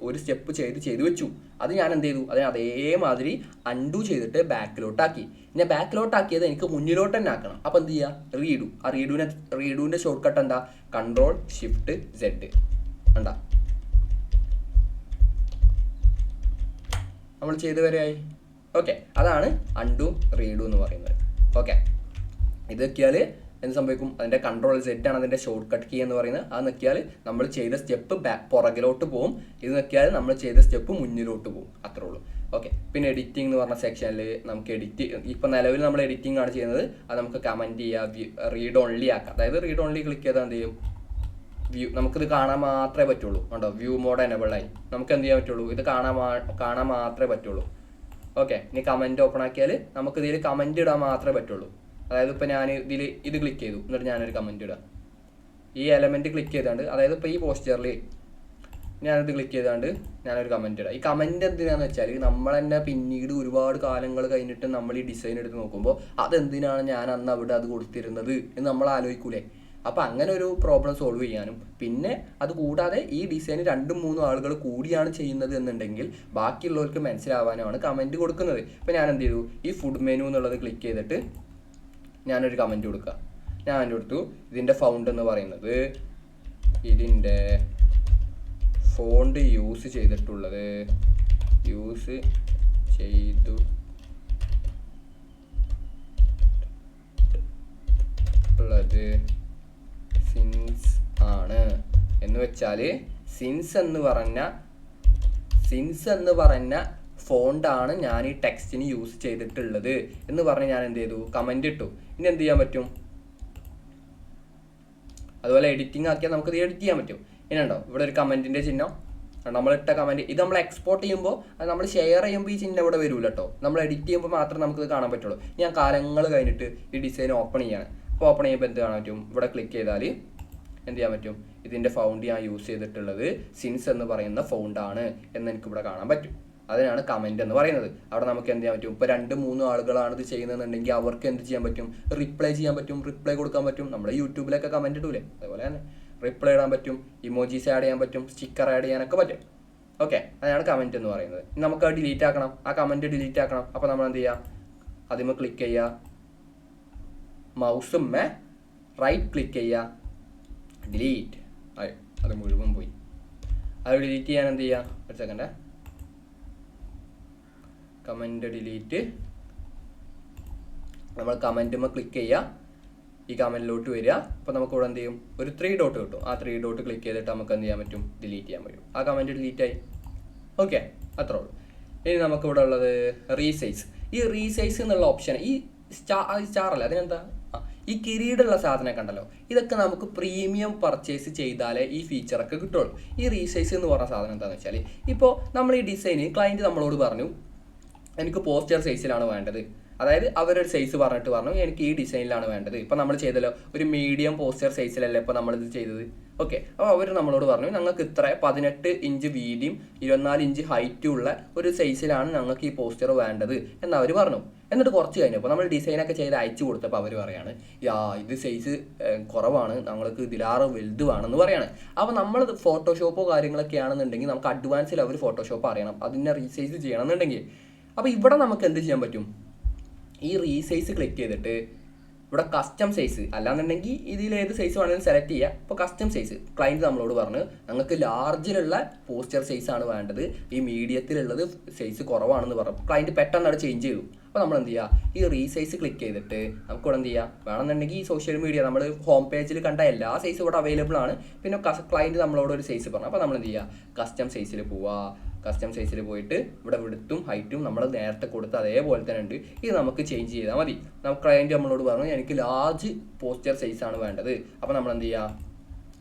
A: ഒരു സ്റ്റെപ്പ് ചെയ്തു വെച്ചു. അത് ഞാൻ എന്ത് ചെയ്തു? അതിന് അതേമാതിരി അൺഡു ചെയ്തിട്ട് ബാക്കിലോട്ടാക്കി. ഇനി ബാക്കിലോട്ടാക്കിയത് എനിക്ക് മുന്നിലോട്ട് തന്നെ ആക്കണം. അപ്പോൾ എന്ത് ചെയ്യുക? റീഡു. ആ റീഡുവിൻ്റെ ഷോർട്ട് കട്ട് എന്താ? Ctrl+Shift+Z. കണ്ടാ? നമ്മൾ ചെയ്ത് വരെയായി. ഓക്കെ, അതാണ് അൺഡു റീഡു എന്ന് പറയുന്നത്. ഓക്കെ, ഇത് നോക്കിയാൽ എന്ത് സംഭവിക്കും? അതിൻ്റെ Ctrl+Z ആണ് അതിൻ്റെ ഷോർട്ട് കട്ട് കീ എന്ന് പറയുന്നത്. അത് നോക്കിയാൽ നമ്മൾ ചെയ്ത സ്റ്റെപ്പ് പുറകിലോട്ട് പോകും. ഇത് നോക്കിയാൽ നമ്മൾ ചെയ്ത സ്റ്റെപ്പ് മുന്നിലോട്ട് പോകും. അത്രേ ഉള്ളൂ. ഓക്കെ, പിന്നെ എഡിറ്റിംഗ് എന്ന് പറഞ്ഞ സെക്ഷനിൽ നമുക്ക് ഇപ്പം നിലവിൽ നമ്മൾ എഡിറ്റിംഗ് ആണ് ചെയ്യുന്നത്. അത് നമുക്ക് കമൻറ്റ് ചെയ്യുക, റീഡ് ഓൺലി ആക്കാം. അതായത് റീഡ് ഓൺലി ക്ലിക്ക് ചെയ്താൽ എന്ത് ചെയ്യും? വ്യൂ നമുക്കിത് കാണാൻ മാത്രമേ പറ്റുള്ളൂ. കണ്ടോ, വ്യൂ മോഡ് എനബിളായി. നമുക്ക് എന്ത് ചെയ്യാൻ പറ്റുള്ളൂ, ഇത് കാണാൻ മാത്രമേ പറ്റുള്ളൂ. ഓക്കെ, ഇനി കമൻറ്റ് ഓപ്പൺ ആക്കിയാൽ നമുക്ക് ഇതിൽ കമൻറ്റ് ഇടാൻ മാത്രമേ പറ്റുള്ളൂ. അതായത് ഇപ്പോൾ ഞാൻ ഇത് ക്ലിക്ക് ചെയ്തു, എന്നിട്ട് ഞാനൊരു കമൻറ്റ് ഇടാം. ഈ എലമെൻറ്റ് ക്ലിക്ക് ചെയ്താണ്ട്, അതായത് ഇപ്പോൾ ഈ പോസ്റ്ററിൽ ഞാനിത് ക്ലിക്ക് ചെയ്താണ്ട് ഞാനൊരു കമൻറ്റ് ഇടാം. ഈ കമൻറ്റ് എന്തിനാണെന്ന് വെച്ചാൽ നമ്മൾ തന്നെ പിന്നീട് ഒരുപാട് കാലങ്ങൾ കഴിഞ്ഞിട്ട് നമ്മൾ ഈ ഡിസൈൻ എടുത്ത് നോക്കുമ്പോൾ അതെന്തിനാണ് ഞാൻ അന്ന് അവിടെ അത് കൊടുത്തിരുന്നത് എന്ന് നമ്മൾ ആലോചിക്കൂലേ. അപ്പോൾ അങ്ങനെ ഒരു പ്രോബ്ലം സോൾവ് ചെയ്യാനും, പിന്നെ അത് കൂടാതെ ഈ ഡിസൈൻ 2-3 ആളുകൾ കൂടിയാണ് ചെയ്യുന്നത് എന്നുണ്ടെങ്കിൽ ബാക്കിയുള്ളവർക്ക് മനസ്സിലാവാനുമാണ് കമൻറ്റ് കൊടുക്കുന്നത്. ഇപ്പോൾ ഞാൻ എന്ത് ചെയ്തു, ഈ ഫുഡ് മെനു എന്നുള്ളത് ക്ലിക്ക് ചെയ്തിട്ട് ഞാനൊരു കമൻറ്റ് കൊടുക്കുക. ഞാൻ കൊടുത്തു, ഇതിൻ്റെ ഫൗണ്ട് എന്ന് പറയുന്നത്, ഇതിൻ്റെ ഫോണ്ട് യൂസ് ചെയ്തിട്ടുള്ളത് സിൻസ് ആണ് എന്ന് വെച്ചാൽ സിൻസ് എന്ന് പറഞ്ഞ ഫോണ്ടാണ് ഞാൻ ഈ ടെക്സ്റ്റിന് യൂസ് ചെയ്തിട്ടുള്ളത് എന്ന് പറഞ്ഞ് ഞാൻ എന്ത് ചെയ്തു, കമൻറ്റ് ഇട്ടു. ഇനി എന്ത് ചെയ്യാൻ പറ്റും, അതുപോലെ എഡിറ്റിംഗ് ആക്കിയാൽ നമുക്കിത് എഡിറ്റ് ചെയ്യാൻ പറ്റും. ഇനി ഉണ്ടോ ഇവിടെ ഒരു കമൻറ്റിൻ്റെ ചിഹ്നം, നമ്മളിട്ട കമൻറ്റ്. ഇത് നമ്മൾ എക്സ്പോർട്ട് ചെയ്യുമ്പോൾ, അത് നമ്മൾ ഷെയർ ചെയ്യുമ്പോൾ ഈ ചിഹ്നം ഇവിടെ വരില്ല കേട്ടോ. നമ്മൾ എഡിറ്റ് ചെയ്യുമ്പോൾ മാത്രമേ നമുക്കിത് കാണാൻ പറ്റുള്ളൂ. ഞാൻ കാലങ്ങൾ കഴിഞ്ഞിട്ട് ഈ ഡിസൈൻ ഓപ്പൺ ചെയ്യാണ്. അപ്പോൾ ഓപ്പൺ ചെയ്യുമ്പോൾ എന്ത് കാണാൻ പറ്റും, ഇവിടെ ക്ലിക്ക് ചെയ്താൽ എന്ത് ചെയ്യാൻ പറ്റും, ഇതിൻ്റെ ഫൗണ്ട് ഞാൻ യൂസ് ചെയ്തിട്ടുള്ളത് സിൻസ് എന്ന് പറയുന്ന ഫൗണ്ടാണ് എന്ന് എനിക്കിവിടെ കാണാൻ പറ്റും. അതിനാണ് കമൻറ്റ് എന്ന് പറയുന്നത്. അവിടെ നമുക്ക് എന്ത് ചെയ്യാൻ പറ്റും, ഇപ്പോൾ 2-3 ആളുകളാണ് ഇത് ചെയ്യുന്നതെന്നുണ്ടെങ്കിൽ അവർക്ക് എന്ത് ചെയ്യാൻ പറ്റും, റിപ്ലൈ ചെയ്യാൻ പറ്റും, റിപ്ലൈ കൊടുക്കാൻ പറ്റും. നമ്മൾ യൂട്യൂബിലൊക്കെ കമൻറ്റ് ഇടൂലേ, അതുപോലെ തന്നെ റിപ്ലൈ ഇടാൻ പറ്റും, ഇമോജീസ് ആഡ് ചെയ്യാൻ പറ്റും, സ്റ്റിക്കർ ആഡ് ചെയ്യാനൊക്കെ പറ്റും. ഓക്കെ, അതാണ് കമൻറ്റ് എന്ന് പറയുന്നത്. നമുക്ക് ഡിലീറ്റ് ആക്കണം, ആ കമൻറ്റ് ഡിലീറ്റ് ആക്കണം. അപ്പോൾ നമ്മൾ എന്ത് ചെയ്യുക, അതിന്മേ ക്ലിക്ക് ചെയ്യുക, മൗസുമ്മേ റൈറ്റ് ക്ലിക്ക് ചെയ്യുക, ഡിലീറ്റ്. അത് മുഴുവൻ പോയി. അത് ഡിലീറ്റ് ചെയ്യാൻ എന്ത് ചെയ്യുക, ഒരു സെക്കൻഡ്, കമൻറ്റ് ഡിലീറ്റ്. നമ്മൾ കമൻറ്റുമ്മേ ക്ലിക്ക് ചെയ്യുക, ഈ കമൻറ്റിലോട്ട് വരിക. അപ്പോൾ നമുക്ക് ഇവിടെ എന്ത് ചെയ്യും, ഒരു 3 ഡോട്ട് കിട്ടും. ആ 3 ഡോട്ട് ക്ലിക്ക് ചെയ്തിട്ട് നമുക്ക് എന്ത് ചെയ്യാൻ പറ്റും, ഡിലീറ്റ് ചെയ്യാൻ പറ്റും. ആ കമൻറ്റ് ഡിലീറ്റ് ആയി. ഓക്കെ, അത്രേ ഉള്ളൂ. ഇനി നമുക്ക് ഇവിടെ ഉള്ളത് റീസൈസ്. ഈ റീസൈസ് എന്നുള്ള ഓപ്ഷൻ, ഈ സ്റ്റാർ അല്ല, അതിനെന്താ, ഈ കിരീടുള്ള സാധനം കണ്ടല്ലോ, ഇതൊക്കെ നമുക്ക് പ്രീമിയം പർച്ചേസ് ചെയ്താലേ ഈ ഫീച്ചറൊക്കെ കിട്ടുള്ളൂ. ഈ റീസൈസ് എന്ന് പറഞ്ഞ സാധനം എന്താണെന്ന് വെച്ചാൽ, ഇപ്പോൾ നമ്മൾ ഈ ഡിസൈന് ക്ലയൻറ്റ് നമ്മളോട് പറഞ്ഞു എനിക്ക് പോസ്റ്റർ സൈസിലാണ് വേണ്ടത്. അതായത് അവരൊരു സൈസ് പറഞ്ഞു എനിക്ക് ഈ ഡിസൈനിലാണ് വേണ്ടത്. ഇപ്പോൾ നമ്മൾ ചെയ്തല്ലോ ഒരു മീഡിയം പോസ്റ്റർ സൈസിലല്ലേ ഇപ്പോൾ നമ്മളിത് ചെയ്തത്. ഓക്കെ, അപ്പോൾ അവർ നമ്മളോട് പറഞ്ഞു ഞങ്ങൾക്ക് ഇത്ര 18 ഇഞ്ച് വീതിയും 24 ഇഞ്ച് ഹൈറ്റും ഉള്ള ഒരു സൈസിലാണ് ഞങ്ങൾക്ക് ഈ പോസ്റ്റർ വേണ്ടത് എന്നവർ പറഞ്ഞു. എന്നിട്ട് കുറച്ച് കഴിഞ്ഞപ്പോൾ നമ്മൾ ഡിസൈനൊക്കെ ചെയ്ത് അയച്ചു കൊടുത്തപ്പോൾ അവർ പറയാണ് ഇത് സൈസ് കുറവാണ്, ഞങ്ങൾക്ക് ഇതിലാറ് വലുത് വേണമെന്ന് പറയാണ്. അപ്പോൾ നമ്മൾ ഫോട്ടോഷോപ്പോ കാര്യങ്ങളൊക്കെ ആണെന്നുണ്ടെങ്കിൽ നമുക്ക് അഡ്വാൻസിൽ അവർ ഫോട്ടോഷോപ്പ് അറിയണം, അതിനെ റീസൈസ് ചെയ്യണമെന്നുണ്ടെങ്കിൽ. അപ്പോൾ ഇവിടെ നമുക്ക് എന്ത് ചെയ്യാൻ പറ്റും, ഈ റീസൈസ് ക്ലിക്ക് ചെയ്തിട്ട് ഇവിടെ കസ്റ്റം സൈസ്, അല്ലാന്നുണ്ടെങ്കിൽ ഇതിൽ ഏത് സൈസ് വേണമെങ്കിലും സെലക്ട് ചെയ്യുക. ഇപ്പോൾ കസ്റ്റം സൈസ് ക്ലയൻറ്റ് നമ്മളോട് പറഞ്ഞ് ഞങ്ങൾക്ക് ലാർജിലുള്ള പോസ്റ്റർ സൈസാണ് വേണ്ടത്, ഈ മീഡിയത്തിലുള്ളത് സൈസ് കുറവാണെന്ന് പറഞ്ഞു. ക്ലയൻറ്റ് പെട്ടെന്ന് അവിടെ ചേഞ്ച് ചെയ്തു. അപ്പോൾ നമ്മൾ എന്ത് ചെയ്യുക, ഈ റീസൈസ് ക്ലിക്ക് ചെയ്തിട്ട് നമുക്ക് ഇവിടെ എന്ത് ചെയ്യുക, വേണമെന്നുണ്ടെങ്കിൽ ഈ സോഷ്യൽ മീഡിയ നമ്മൾ ഹോം പേജിൽ കണ്ട എല്ലാ സൈസും ഇവിടെ അവൈലബിൾ ആണ്. പിന്നെ ക്ലയൻറ്റ് നമ്മളോട് ഒരു സൈസ് പറഞ്ഞു. അപ്പോൾ നമ്മൾ എന്ത് ചെയ്യുക, കസ്റ്റം സൈസിൽ പോവുക. കസ്റ്റം സൈസിൽ പോയിട്ട് ഇവിടെ വിഡ്ത്തും ഹൈറ്റും നമ്മൾ നേരത്തെ കൊടുത്ത് അതേപോലെ തന്നെ ഉണ്ട്, ഇത് നമുക്ക് ചേഞ്ച് ചെയ്താൽ മതി. നമുക്ക് ക്ലയൻറ്റ് നമ്മളോട് പറഞ്ഞു എനിക്ക് ലാർജ് പോസ്റ്റർ സൈസാണ് വേണ്ടത്. അപ്പോൾ നമ്മൾ എന്ത് ചെയ്യുക,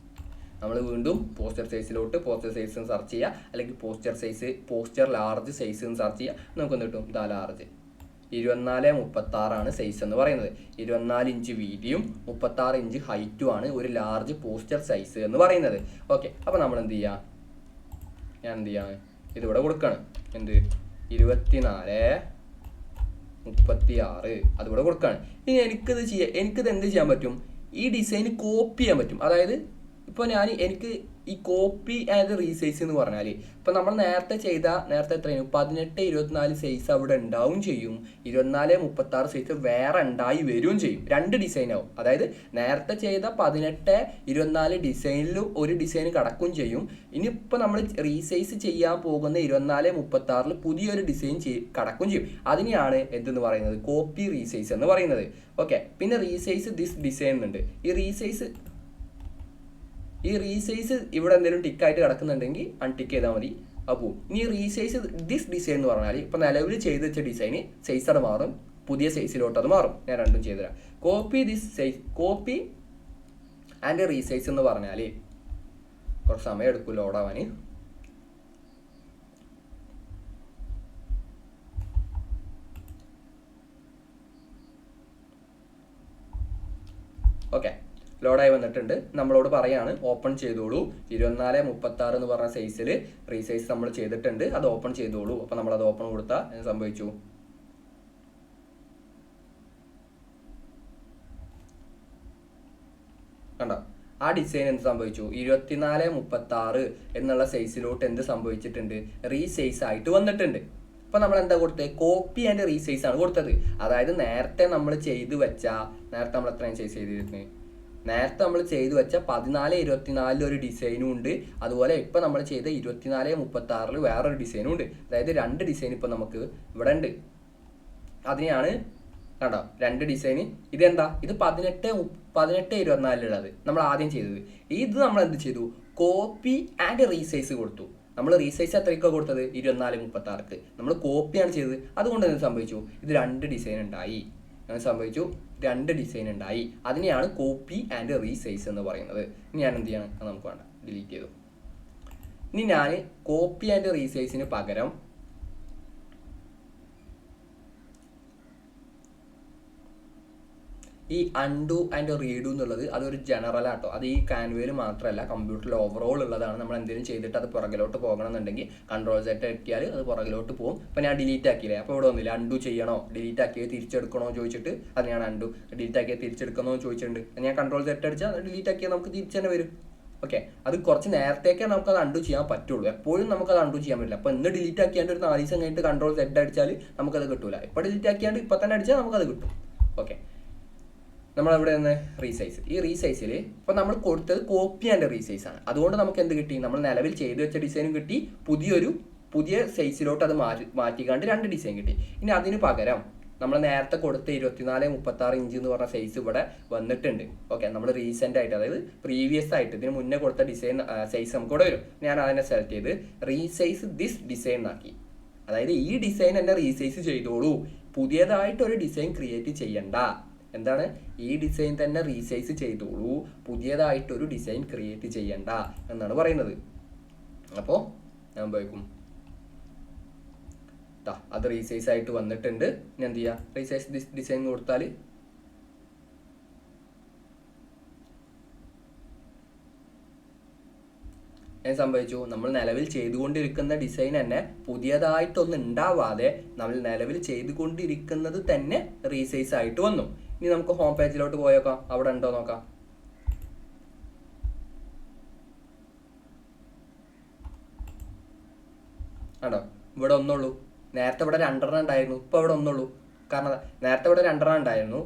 A: നമ്മൾ വീണ്ടും പോസ്റ്റർ സൈസിലോട്ട് പോസ്റ്റർ സൈസ് സെർച്ച് ചെയ്യുക, അല്ലെങ്കിൽ പോസ്റ്റർ ലാർജ് സൈസ് എന്ന് സെർച്ച് ചെയ്യുക. നമുക്ക് എന്ത് കിട്ടും, ലാർജ് 24-36 സൈസ് എന്ന് പറയുന്നത്. 24 ഇഞ്ച് വീതിയും 36 ഇഞ്ച് ഹൈറ്റും ആണ് ഒരു ലാർജ് പോസ്റ്റർ സൈസ് എന്ന് പറയുന്നത്. ഓക്കെ, അപ്പോൾ നമ്മൾ എന്ത് ചെയ്യുക, ഞാൻ എന്ത് ചെയ്യാണ്, ഇതിവിടെ കൊടുക്കുകയാണ്, എന്ത് 24-36 അതിവിടെ കൊടുക്കുകയാണ്. ഇനി എനിക്കിത് എന്ത് ചെയ്യാൻ പറ്റും, ഈ ഡിസൈൻ കോപ്പി ചെയ്യാൻ പറ്റും. അതായത് ഇപ്പോൾ എനിക്ക് ഈ കോപ്പി ആയത് റീസൈസ് എന്ന് പറഞ്ഞാൽ, ഇപ്പോൾ നമ്മൾ നേരത്തെ എത്രയും 18-24 സൈസ് അവിടെ ഉണ്ടാവും ചെയ്യും, 24-36 സൈസ് വേറെ ഉണ്ടായി വരികയും ചെയ്യും. 2 ഡിസൈൻ ആവും. അതായത് നേരത്തെ ചെയ്ത 18-24 ഡിസൈനിലും ഒരു ഡിസൈൻ കിടക്കുകയും ചെയ്യും. ഇനിയിപ്പോൾ നമ്മൾ റീസൈസ് ചെയ്യാൻ പോകുന്ന 24-36 പുതിയൊരു ഡിസൈൻ കിടക്കുകയും ചെയ്യും. അതിനെയാണ് എന്തെന്ന് പറയുന്നത്, കോപ്പി റീസൈസ് എന്ന് പറയുന്നത്. ഓക്കെ, പിന്നെ റീസൈസ് ദിസ് ഡിസൈൻ ഉണ്ട്. ഈ റീസൈസ് ഇവിടെ എന്തെങ്കിലും ടിക്കായിട്ട് കിടക്കുന്നുണ്ടെങ്കിൽ അൺടിക്ക് ചെയ്താൽ മതി, അപ്പോൾ ഇനി റീസൈസ് ദിസ് ഡിസൈൻ എന്ന് പറഞ്ഞാൽ ഇപ്പോൾ നിലവിൽ ചെയ്ത് വെച്ച ഡിസൈന് സൈസ് അത് മാറും, പുതിയ സൈസിലോട്ട് അത് മാറും. ഞാൻ രണ്ടും ചെയ്തുതരാം. കോപ്പി ആൻഡ് റീസൈസ് എന്ന് പറഞ്ഞാൽ കുറച്ച് സമയം എടുക്കും ലോഡാവാൻ. ഓക്കെ, ലോഡായി വന്നിട്ടുണ്ട്. നമ്മളോട് പറയാണ് ഓപ്പൺ ചെയ്തോളൂ. 24-36 എന്ന് പറഞ്ഞ സൈസിൽ റീസൈസ് നമ്മൾ ചെയ്തിട്ടുണ്ട്, അത് ഓപ്പൺ ചെയ്തോളൂ. അപ്പോൾ നമ്മളത് ഓപ്പൺ കൊടുത്താൽ എന്ത് സംഭവിച്ചു? കണ്ടോ, ആ ഡിസൈൻ എന്ത് സംഭവിച്ചു? 24-36 എന്നുള്ള സൈസിലോട്ട് എന്ത് സംഭവിച്ചിട്ടുണ്ട്? റീസൈസ് ആയിട്ട് വന്നിട്ടുണ്ട്. അപ്പോൾ നമ്മൾ എന്താ കൊടുത്തത്? കോപ്പി ആൻഡ് റീസൈസ് ആണ് കൊടുത്തത്. അതായത് നേരത്തെ നമ്മൾ ചെയ്തു വെച്ച, നേരത്തെ നമ്മൾ എത്രയും സൈസ് ചെയ്തിരുന്നത്? നേരത്തെ നമ്മൾ ചെയ്തു വെച്ച 14-24 ഒരു ഡിസൈനും ഉണ്ട്. അതുപോലെ ഇപ്പം നമ്മൾ ചെയ്ത 24-36 വേറൊരു ഡിസൈനും ഉണ്ട്. അതായത് 2 ഡിസൈൻ ഇപ്പം നമുക്ക് ഇവിടെ ഉണ്ട്. അതിനെയാണ് കണ്ടോ 2 ഡിസൈൻ. ഇതെന്താ? ഇത് 18-24 നമ്മൾ ആദ്യം ചെയ്തത്. ഇത് നമ്മൾ എന്ത് ചെയ്തു? കോപ്പി ആൻഡ് റീസൈസ് കൊടുത്തു. നമ്മൾ റീസൈസ് എത്രയ്ക്കാണ് കൊടുത്തത്? 24-36. നമ്മൾ കോപ്പിയാണ് ചെയ്തത്. അതുകൊണ്ട് എന്ത് സംഭവിച്ചു? ഇത് 2 ഡിസൈൻ ഉണ്ടായി. അങ്ങനെ സംഭവിച്ചു, 2 ഡിസൈൻ ഉണ്ടായി. അതിനെയാണ് കോപ്പി ആൻഡ് റീസൈസ് എന്ന് പറയുന്നത്. ഇനി ഞാൻ എന്ത് ചെയ്യണം? അത് നമുക്ക് വേണ്ട, ഡിലീറ്റ് ചെയ്തു. ഇനി ഞാൻ കോപ്പി ആൻഡ് റീസൈസിന് പകരം ഈ അൺഡു ആൻഡ് റീഡു എന്നുള്ളത് അതൊരു ജനറൽ ആട്ടോ. അത് ഈ കാൻവയിൽ മാത്രമല്ല, കമ്പ്യൂട്ടറിൽ ഓവറോൾ ഉള്ളതാണ്. നമ്മൾ എന്തെങ്കിലും ചെയ്തിട്ട് അത് പുറകിലോട്ട് പോകണമെന്നുണ്ടെങ്കിൽ Ctrl+Z അടിക്കിയാൽ അത് പുറകിലോട്ട് പോകും. ഇപ്പോൾ ഞാൻ ഡിലീറ്റ് ആക്കിയില്ലേ, അപ്പോൾ ഇവിടെ ഒന്നുമില്ല. അൺഡു ചെയ്യണോ, ഡിലീറ്റ് ആക്കിയത് തിരിച്ചെടുക്കണോ ചോദിച്ചിട്ട് അത് ഞാൻ അൺഡു, ഡിലീറ്റ് ആക്കിയത് തിരിച്ചെടുക്കണോ ചോദിച്ചിട്ടുണ്ട്. ഞാൻ Ctrl+Z അടിച്ചാൽ ഡിലീറ്റ് ആക്കിയാൽ നമുക്ക് തിരിച്ചു തന്നെ വരും. ഓക്കെ, അത് കുറച്ച് നേരത്തേക്കേ നമുക്കത് അൺഡു ചെയ്യാൻ പറ്റുള്ളൂ. എപ്പോഴും നമുക്കത് അൺഡു ചെയ്യാൻ പറ്റില്ല. അപ്പോൾ ഇന്ന് ഡിലീറ്റ് ആക്കിയാണ്ട് ഒരു 4 ദിവസം കഴിഞ്ഞിട്ട് Ctrl+Z അടിച്ചാൽ നമുക്കത് കിട്ടൂല. ഇപ്പോൾ ഡിലീറ്റ് ആക്കിയാണ്ട് ഇപ്പോൾ തന്നെ അടിച്ചാൽ നമുക്കത് കിട്ടും. ഓക്കെ, നമ്മളെവിടെ നിന്ന് റീസൈസ്. ഈ റീസൈസിൽ ഇപ്പോൾ നമ്മൾ കൊടുത്തത് കോപ്പി ആൻഡ് റീസൈസ് ആണ്. അതുകൊണ്ട് നമുക്ക് എന്ത് കിട്ടി? നമ്മൾ നിലവിൽ ചെയ്തു വെച്ച ഡിസൈനും കിട്ടി, പുതിയ സൈസിലോട്ട് അത് മാറ്റിക്കാണ്ട് 2 ഡിസൈൻ കിട്ടി. ഇനി അതിന് പകരം നമ്മൾ നേരത്തെ കൊടുത്ത 24-36 ഇഞ്ച് എന്ന് പറഞ്ഞ സൈസ് ഇവിടെ വന്നിട്ടുണ്ട്. ഓക്കെ, നമ്മൾ റീസെൻ്റ് ആയിട്ട്, അതായത് പ്രീവിയസ് ആയിട്ട് ഇതിന് മുന്നേ കൊടുത്ത ഡിസൈൻ സൈസ് നമുക്ക് ഇവിടെ വരും. ഞാൻ അതിനെ സെലക്ട് ചെയ്ത് റീസൈസ് ദിസ് ഡിസൈൻ ആക്കി. അതായത് ഈ ഡിസൈൻ എന്നെ റീസൈസ് ചെയ്തോളൂ, പുതിയതായിട്ടൊരു ഡിസൈൻ ക്രിയേറ്റ് ചെയ്യണ്ട. എന്താണ്? ഈ ഡിസൈൻ തന്നെ റീസൈസ് ചെയ്തോളൂ, പുതിയതായിട്ടൊരു ഡിസൈൻ ക്രിയേറ്റ് ചെയ്യണ്ട എന്നാണ് പറയുന്നത്. അപ്പോൾ ഞാൻ ഉപയോഗിക്കും അത് റീസൈസ് ആയിട്ട് വന്നിട്ടുണ്ട്. ഇനി എന്ത് ചെയ്യുക? റീസൈസ് ദിസ് ഡിസൈൻ കൊടുത്താൽ സംഭവിച്ചു, നമ്മൾ നിലവിൽ ചെയ്തുകൊണ്ടിരിക്കുന്ന ഡിസൈൻ തന്നെ പുതിയതായിട്ടൊന്നും ഉണ്ടാവാതെ നമ്മൾ നിലവിൽ ചെയ്തുകൊണ്ടിരിക്കുന്നത് തന്നെ റീസൈസ് ആയിട്ട് വന്നു. ഇനി നമുക്ക് ഹോം പേജിലോട്ട് പോയേക്കാം, അവിടെ ഉണ്ടോ നോക്കാം. ആണോ? ഇവിടെ ഒന്നുള്ളൂ. നേരത്തെ ഇവിടെ 2 ഉണ്ടായിരുന്നു, ഇപ്പോൾ ഇവിടെ ഒന്നുള്ളൂ. കാരണം നേരത്തെ ഇവിടെ 2 ഉണ്ടായിരുന്നു.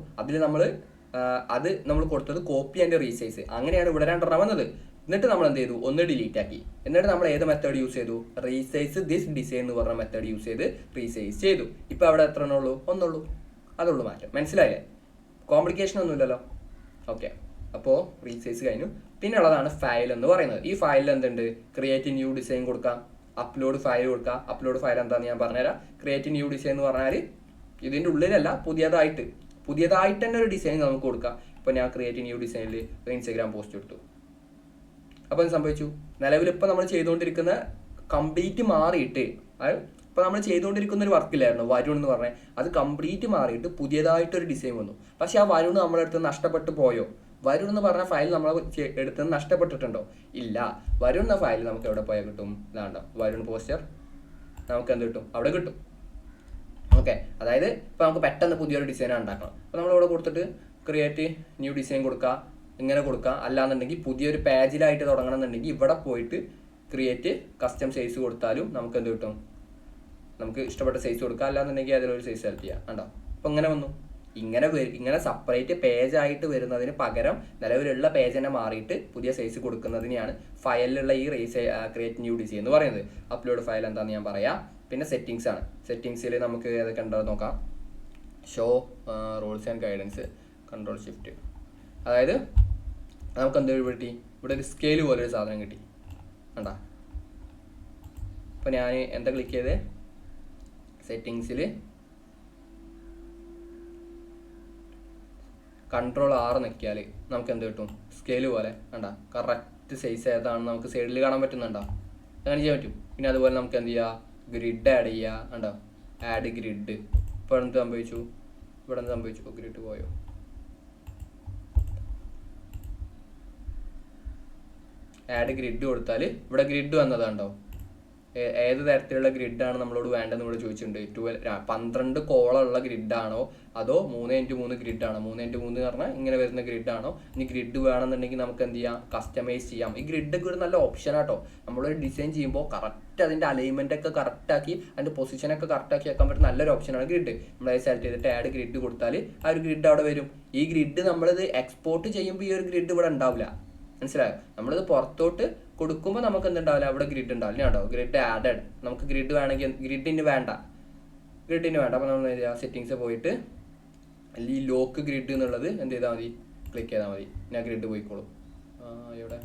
A: അതിൽ നമ്മൾ കൊടുത്തത് കോപ്പി ആൻഡ് റീസൈസ്. അങ്ങനെയാണ് ഇവിടെ 2 വന്നത്. എന്നിട്ട് നമ്മൾ എന്ത് ചെയ്തു? ഒന്ന് ഡിലീറ്റ് ആക്കി. എന്നിട്ട് നമ്മൾ ഏത് മെത്തേഡ് യൂസ് ചെയ്തു? റീസൈസ് ദിസ് ഡിസൈൻ എന്ന് പറഞ്ഞ മെത്തേഡ് യൂസ് ചെയ്ത് റീസൈസ് ചെയ്തു. ഇപ്പോൾ അവിടെ എത്ര ഉള്ളൂ? ഒന്നുള്ളൂ. അതുള്ളൂ മാറ്റം. മനസ്സിലായില്ലേ? കോംപ്ലിക്കേഷൻ ഒന്നുമില്ലല്ലോ. ഓക്കെ, അപ്പോൾ റീസൈസ് കഴിഞ്ഞു. പിന്നെ ഉള്ളതാണ് ഫയൽ എന്ന് പറയുന്നത്. ഈ ഫയലിൽ എന്തുണ്ട്? ക്രിയേറ്റ് ന്യൂ ഡിസൈൻ കൊടുക്കാം, അപ്ലോഡ് ഫയൽ കൊടുക്കാം. അപ്ലോഡ് ഫയൽ എന്താണെന്ന് ഞാൻ പറഞ്ഞുതരാം. ക്രിയേറ്റ് ന്യൂ ഡിസൈൻ എന്ന് പറഞ്ഞാൽ ഇതിൻ്റെ ഉള്ളിലല്ല, പുതിയതായിട്ട് തന്നെ ഒരു ഡിസൈൻ നമുക്ക് കൊടുക്കാം. ഇപ്പോൾ ഞാൻ ക്രിയേറ്റ് ന്യൂ ഡിസൈനിൽ ഒരു ഇൻസ്റ്റാഗ്രാം പോസ്റ്റ് എടുത്തു. അപ്പോൾ എന്ത് സംഭവിച്ചു? നിലവിൽ ഇപ്പോൾ നമ്മൾ ചെയ്തുകൊണ്ടിരിക്കുന്ന കംപ്ലീറ്റ് മാറിയിട്ട്, അതായത് ഇപ്പോൾ നമ്മൾ ചെയ്തുകൊണ്ടിരിക്കുന്ന ഒരു വർക്കില്ലായിരുന്നു വരുൺ എന്ന് പറഞ്ഞാൽ, അത് കംപ്ലീറ്റ് മാറിയിട്ട് പുതിയതായിട്ടൊരു ഡിസൈൻ വന്നു. പക്ഷെ ആ വരുൺ നമ്മുടെ അടുത്ത് നഷ്ടപ്പെട്ടു പോയോ? വരുൺ എന്ന് പറഞ്ഞ ഫയൽ നമ്മൾ എടുത്ത് നഷ്ടപ്പെട്ടിട്ടുണ്ടോ? ഇല്ല. വരുൺ എന്ന ഫയൽ നമുക്ക് എവിടെ പോയാൽ കിട്ടും? ഇതാണ്ടോ വരുൺ പോസ്റ്റർ, നമുക്ക് എന്ത് കിട്ടും? അവിടെ കിട്ടും. ഓക്കെ, അതായത് ഇപ്പോൾ നമുക്ക് പെട്ടെന്ന് പുതിയൊരു ഡിസൈൻ ഉണ്ടാക്കണം. അപ്പോൾ നമ്മളിവിടെ കൊടുത്തിട്ട് ക്രിയേറ്റ് ന്യൂ ഡിസൈൻ കൊടുക്കുക, ഇങ്ങനെ കൊടുക്കുക. അല്ലാന്നുണ്ടെങ്കിൽ പുതിയൊരു പേജിലായിട്ട് തുടങ്ങണം എന്നുണ്ടെങ്കിൽ ഇവിടെ പോയിട്ട് ക്രിയേറ്റ് കസ്റ്റം സൈസ് കൊടുത്താലും നമുക്ക് എന്ത് കിട്ടും? നമുക്ക് ഇഷ്ടപ്പെട്ട സൈസ് കൊടുക്കുക. അല്ലാന്നുണ്ടെങ്കിൽ അതിലൊരു സൈസ് സെലക്ട് ചെയ്യാം. കണ്ടോ? അപ്പോൾ ഇങ്ങനെ വന്നു. ഇങ്ങനെ സെപ്പറേറ്റ് പേജായിട്ട് വരുന്നതിന് പകരം നിലവിലുള്ള പേജ് തന്നെ മാറിയിട്ട് പുതിയ സൈസ് കൊടുക്കുന്നതിനെയാണ് ഫയലിലുള്ള ഈ ക്രിയേറ്റ് ന്യൂ ഡിസൈൻ എന്ന് പറയുന്നത്. അപ്ലോഡ് ഫയൽ എന്താണെന്ന് ഞാൻ പറയാം. പിന്നെ സെറ്റിങ്സ് ആണ്. സെറ്റിങ്സിൽ നമുക്ക് ഏതൊക്കെ ഉണ്ടോ നോക്കാം. Show rules and guidance, Ctrl+Shift. അതായത് നമുക്ക് എന്ത് കിട്ടി? ഇവിടെ ഒരു സ്കെയിൽ പോലെ ഒരു സാധനം കിട്ടി. കണ്ടാ? അപ്പോൾ ഞാൻ എന്താ ക്ലിക്ക് ചെയ്തേ? സെറ്റിങ്സിൽ Ctrl+R നിൽക്കിയാൽ നമുക്ക് എന്ത് കിട്ടും? സ്കെയിൽ പോലെ. കണ്ടാ? കറക്റ്റ് കറക്റ്റ് സൈസ് ഏതാണെന്ന് നമുക്ക് സൈഡിൽ കാണാൻ പറ്റുന്നുണ്ടോ? അങ്ങനെ ചെയ്യാൻ പറ്റും. പിന്നെ അതുപോലെ നമുക്ക് എന്ത് ചെയ്യുക, ഗ്രിഡ് ആഡ് ചെയ്യുക. ഉണ്ടോ, ആഡ് ഗ്രിഡ്. ഇപ്പോൾ എന്ത് സംഭവിച്ചു, ഇവിടെ എന്ത് സംഭവിച്ചു, ഗ്രിഡ് പോയോ? ആഡ് ഗ്രിഡ് കൊടുത്താൽ ഇവിടെ ഗ്രിഡ് വന്നതാണ്ടോ? ഏത് തരത്തിലുള്ള ഗ്രിഡാണ് നമ്മളോട് വേണ്ടതെന്ന് ഇവിടെ ചോദിച്ചിട്ടുണ്ട്. 12 കോളമുള്ള ഗ്രിഡാണോ അതോ 3x3 ഗ്രിഡാണോ? 3x3 എന്ന് പറഞ്ഞാൽ ഇങ്ങനെ വരുന്ന ഗ്രിഡാണോ? ഇനി ഗ്രിഡ് വേണമെന്നുണ്ടെങ്കിൽ നമുക്ക് എന്ത് ചെയ്യാം, കസ്റ്റമൈസ് ചെയ്യാം. ഈ ഗ്രിഡൊക്കെ ഒരു നല്ല ഓപ്ഷനാട്ടോ. നമ്മളൊരു ഡിസൈൻ ചെയ്യുമ്പോൾ കറക്റ്റ് അതിൻ്റെ അലൈൻമെൻ്റ് ഒക്കെ കറക്റ്റാക്കി അതിൻ്റെ പൊസിഷനൊക്കെ കറക്റ്റാക്കി വെക്കാൻ പറ്റുന്ന നല്ലൊരു ഓപ്ഷനാണ് ഗ്രിഡ്. നമ്മളത് സെലക്ട് ചെയ്തിട്ട് ആഡ് ഗ്രിഡ് കൊടുത്താൽ ആ ഒരു ഗ്രിഡ് അവിടെ വരും. ഈ ഗ്രിഡ് നമ്മളിത് എക്സ്പോർട്ട് ചെയ്യുമ്പോൾ ഈ ഒരു ഗ്രിഡ് ഇവിടെ ഉണ്ടാവില്ല. മനസ്സിലായോ? നമ്മളിത് പുറത്തോട്ട് കൊടുക്കുമ്പോൾ നമുക്ക് എന്തുണ്ടാവില്ല, അവിടെ ഗ്രിഡ് ഉണ്ടാവില്ല. കേട്ടോ, ഗ്രിഡ് ആഡഡ്. നമുക്ക് ഗ്രിഡ് വേണമെങ്കിൽ ഗ്രിഡിന് വേണ്ട. അപ്പോൾ നമ്മൾ എന്ത് ചെയ്യുക, സെറ്റിങ്സ് പോയിട്ട് ഈ ലോക്ക് ഗ്രിഡ് എന്നുള്ളത് എന്ത് ചെയ്താൽ മതി, ക്ലിക്ക് ചെയ്താൽ മതി. ഞാൻ ഗ്രിഡ് പോയിക്കോളും. ഇവിടെ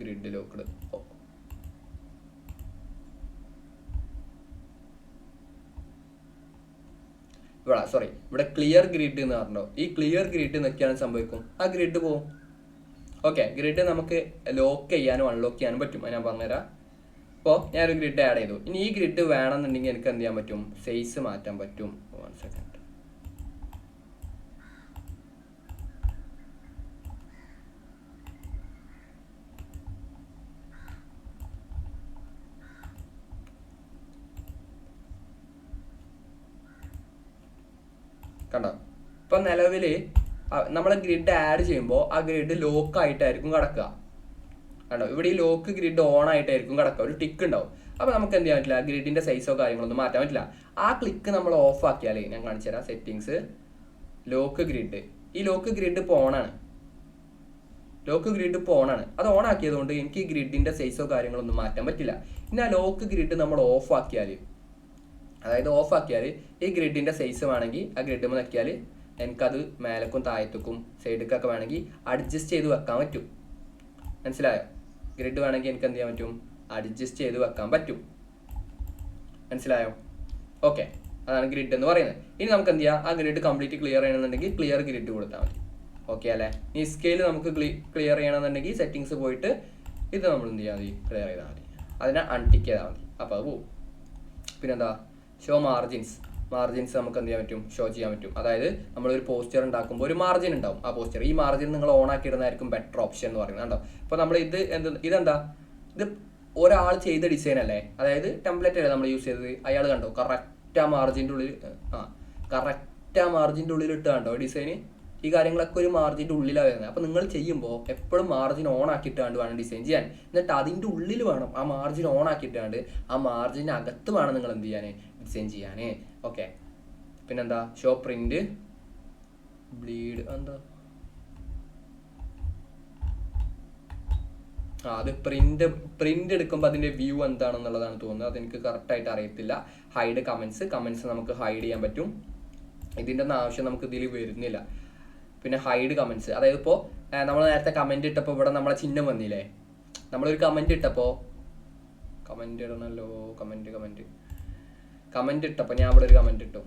A: ഗ്രിഡ് ലോക്ക്ഡ്. ഇവിടെ ക്ലിയർ ഗ്രിഡ് എന്ന് പറഞ്ഞോ. ഈ ക്ലിയർ ഗ്രിഡ് നോക്കിയാണ് സംഭവിക്കും, ആ ഗ്രിഡ് പോവും. ഓക്കെ, ഗ്രിഡ് നമുക്ക് ലോക്ക് ചെയ്യാനും അൺലോക്ക് ചെയ്യാനും പറ്റും. അത് ഞാൻ പറഞ്ഞുതരാം. അപ്പോൾ ഞാനൊരു ഗ്രിഡ് ആഡ് ചെയ്തു. ഇനി ഈ ഗ്രിഡ് വേണമെന്നുണ്ടെങ്കിൽ എനിക്ക് എന്ത് ചെയ്യാൻ പറ്റും, സൈസ് മാറ്റാൻ പറ്റും. 1 സെക്കൻഡ്. കണ്ടോ, ഇപ്പൊ നിലവിൽ നമ്മൾ ഗ്രിഡ് ആഡ് ചെയ്യുമ്പോൾ ആ ഗ്രിഡ് ലോക്ക് ആയിട്ടായിരിക്കും കിടക്കുക. കണ്ടോ, ഇവിടെ ഈ ലോക്ക് ഗ്രിഡ് ഓൺ ആയിട്ടായിരിക്കും കിടക്കുക, ഒരു ടിക്ക് ഉണ്ടാവും. അപ്പോൾ നമുക്ക് എന്ത് ചെയ്യാൻ പറ്റില്ല, ഗ്രിഡിന്റെ സൈസോ കാര്യങ്ങളൊന്നും മാറ്റാൻ പറ്റില്ല. ആ ക്ലിക്ക് നമ്മൾ ഓഫ് ആക്കിയാലേ, ഞാൻ കാണിച്ചു തരാം. Settings, lock grid. ഈ ലോക്ക് ഗ്രിഡ് ഇപ്പോൾ ഓണാണ്. അത് ഓൺ ആക്കിയതുകൊണ്ട് എനിക്ക് ഈ ഗ്രിഡിന്റെ സൈസോ കാര്യങ്ങളൊന്നും മാറ്റാൻ പറ്റില്ല. ഇനി ആ ലോക്ക് ഗ്രിഡ് നമ്മൾ ഓഫ് ആക്കിയാൽ, ഈ ഗ്രിഡിന്റെ സൈസ് വേണമെങ്കിൽ ആ ഗ്രിഡ് നോക്കിയാൽ എനിക്കത് മേലക്കും താഴത്തേക്കും സൈഡിലേക്കൊക്കെ വേണമെങ്കിൽ അഡ്ജസ്റ്റ് ചെയ്ത് വെക്കാൻ പറ്റും. മനസ്സിലായോ? ഗ്രിഡ് വേണമെങ്കിൽ എനിക്ക് എന്ത് ചെയ്യാൻ പറ്റും, അഡ്ജസ്റ്റ് ചെയ്ത് വെക്കാൻ പറ്റും. മനസ്സിലായോ? ഓക്കെ, അതാണ് ഗ്രിഡ് എന്ന് പറയുന്നത്. ഇനി നമുക്ക് എന്ത് ചെയ്യാം, ആ ഗ്രിഡ് കംപ്ലീറ്റ് ക്ലിയർ ചെയ്യണമെന്നുണ്ടെങ്കിൽ ക്ലിയർ ഗ്രിഡ് കൊടുത്താൽ മതി. ഓക്കെ അല്ലേ? ഈ സ്കെയിൽ നമുക്ക് ക്ലിയർ ചെയ്യണമെന്നുണ്ടെങ്കിൽ സെറ്റിങ്സ് പോയിട്ട് ഇത് നമ്മൾ എന്ത് ചെയ്യാൽ മതി, ക്ലിയർ ചെയ്താൽ മതി. അതിനെ അൺടിക്ക് ചെയ്താൽ മതി. അപ്പോൾ അത് പോവും. പിന്നെന്താ, ഷോ മാർജിൻസ് നമുക്ക് എന്ത് ചെയ്യാൻ പറ്റും, ഷോ ചെയ്യാൻ പറ്റും. അതായത് നമ്മളൊരു പോസ്റ്റർ ഉണ്ടാക്കുമ്പോൾ ഒരു മാർജിൻ ഉണ്ടാവും. ആ പോസ്റ്റർ, ഈ മാർജിൻ നിങ്ങൾ ഓൺ ആക്കി ഇടുന്നതായിരിക്കും ബെറ്റർ ഓപ്ഷൻ എന്ന് പറയുന്നത്. കണ്ടോ, ഇപ്പോൾ നമ്മൾ ഇതെന്താ, ഇത് ഒരാൾ ചെയ്ത ഡിസൈൻ അല്ലേ, അതായത് ടെംപ്ലേറ്റ് അല്ലേ നമ്മൾ യൂസ് ചെയ്തത്. അയാൾ കണ്ടോ കറക്റ്റ് ആ മാർജിൻ്റെ ഉള്ളിൽ ഇട്ട് കണ്ടോ ഡിസൈന്. ഈ കാര്യങ്ങളൊക്കെ ഒരു മാർജിൻ്റെ ഉള്ളിലാണ് വരുന്നത്. അപ്പോൾ നിങ്ങൾ ചെയ്യുമ്പോൾ എപ്പോഴും മാർജിൻ ഓൺ ആക്കിയിട്ടാണ്ട് വേണം ഡിസൈൻ ചെയ്യാൻ. എന്നിട്ട് അതിൻ്റെ ഉള്ളിൽ വേണം, ആ മാർജിൻ ഓൺ ആക്കിയിട്ടാണ്ട് ആ മാർജിൻ്റെ അകത്ത് വേണം നിങ്ങൾ എന്ത് ചെയ്യാൻ, ഡിസൈൻ ചെയ്യാൻ. ഓക്കെ, പിന്നെന്താ, ഷോ പ്രിന്റ് ബ്ലീഡ്. എന്താ അത് പ്രിന്റ് എടുക്കുമ്പോൾ അതിൻ്റെ വ്യൂ എന്താണെന്നുള്ളതാണ് തോന്നുന്നത്. അതെനിക്ക് കറക്റ്റായിട്ട് അറിയത്തില്ല. ഹൈഡ് കമൻസ് നമുക്ക് ഹൈഡ് ചെയ്യാൻ പറ്റും. ഇതിൻ്റെ ഒന്നും ആവശ്യം നമുക്ക് ഇതിൽ വരുന്നില്ല. പിന്നെ ഹൈഡ് കമൻസ്, അതായത് ഇപ്പോൾ നമ്മൾ നേരത്തെ കമൻറ്റ് ഇട്ടപ്പോൾ ഇവിടെ നമ്മളെ ചിഹ്നം വന്നില്ലേ, നമ്മളൊരു കമൻറ്റ് ഇട്ടപ്പോൾ കമൻറ്റ് ഇടണമല്ലോ, കമൻറ്റ് ഇട്ടപ്പോൾ ഞാൻ ഇവിടെ ഒരു കമൻറ്റ് ഇട്ടു.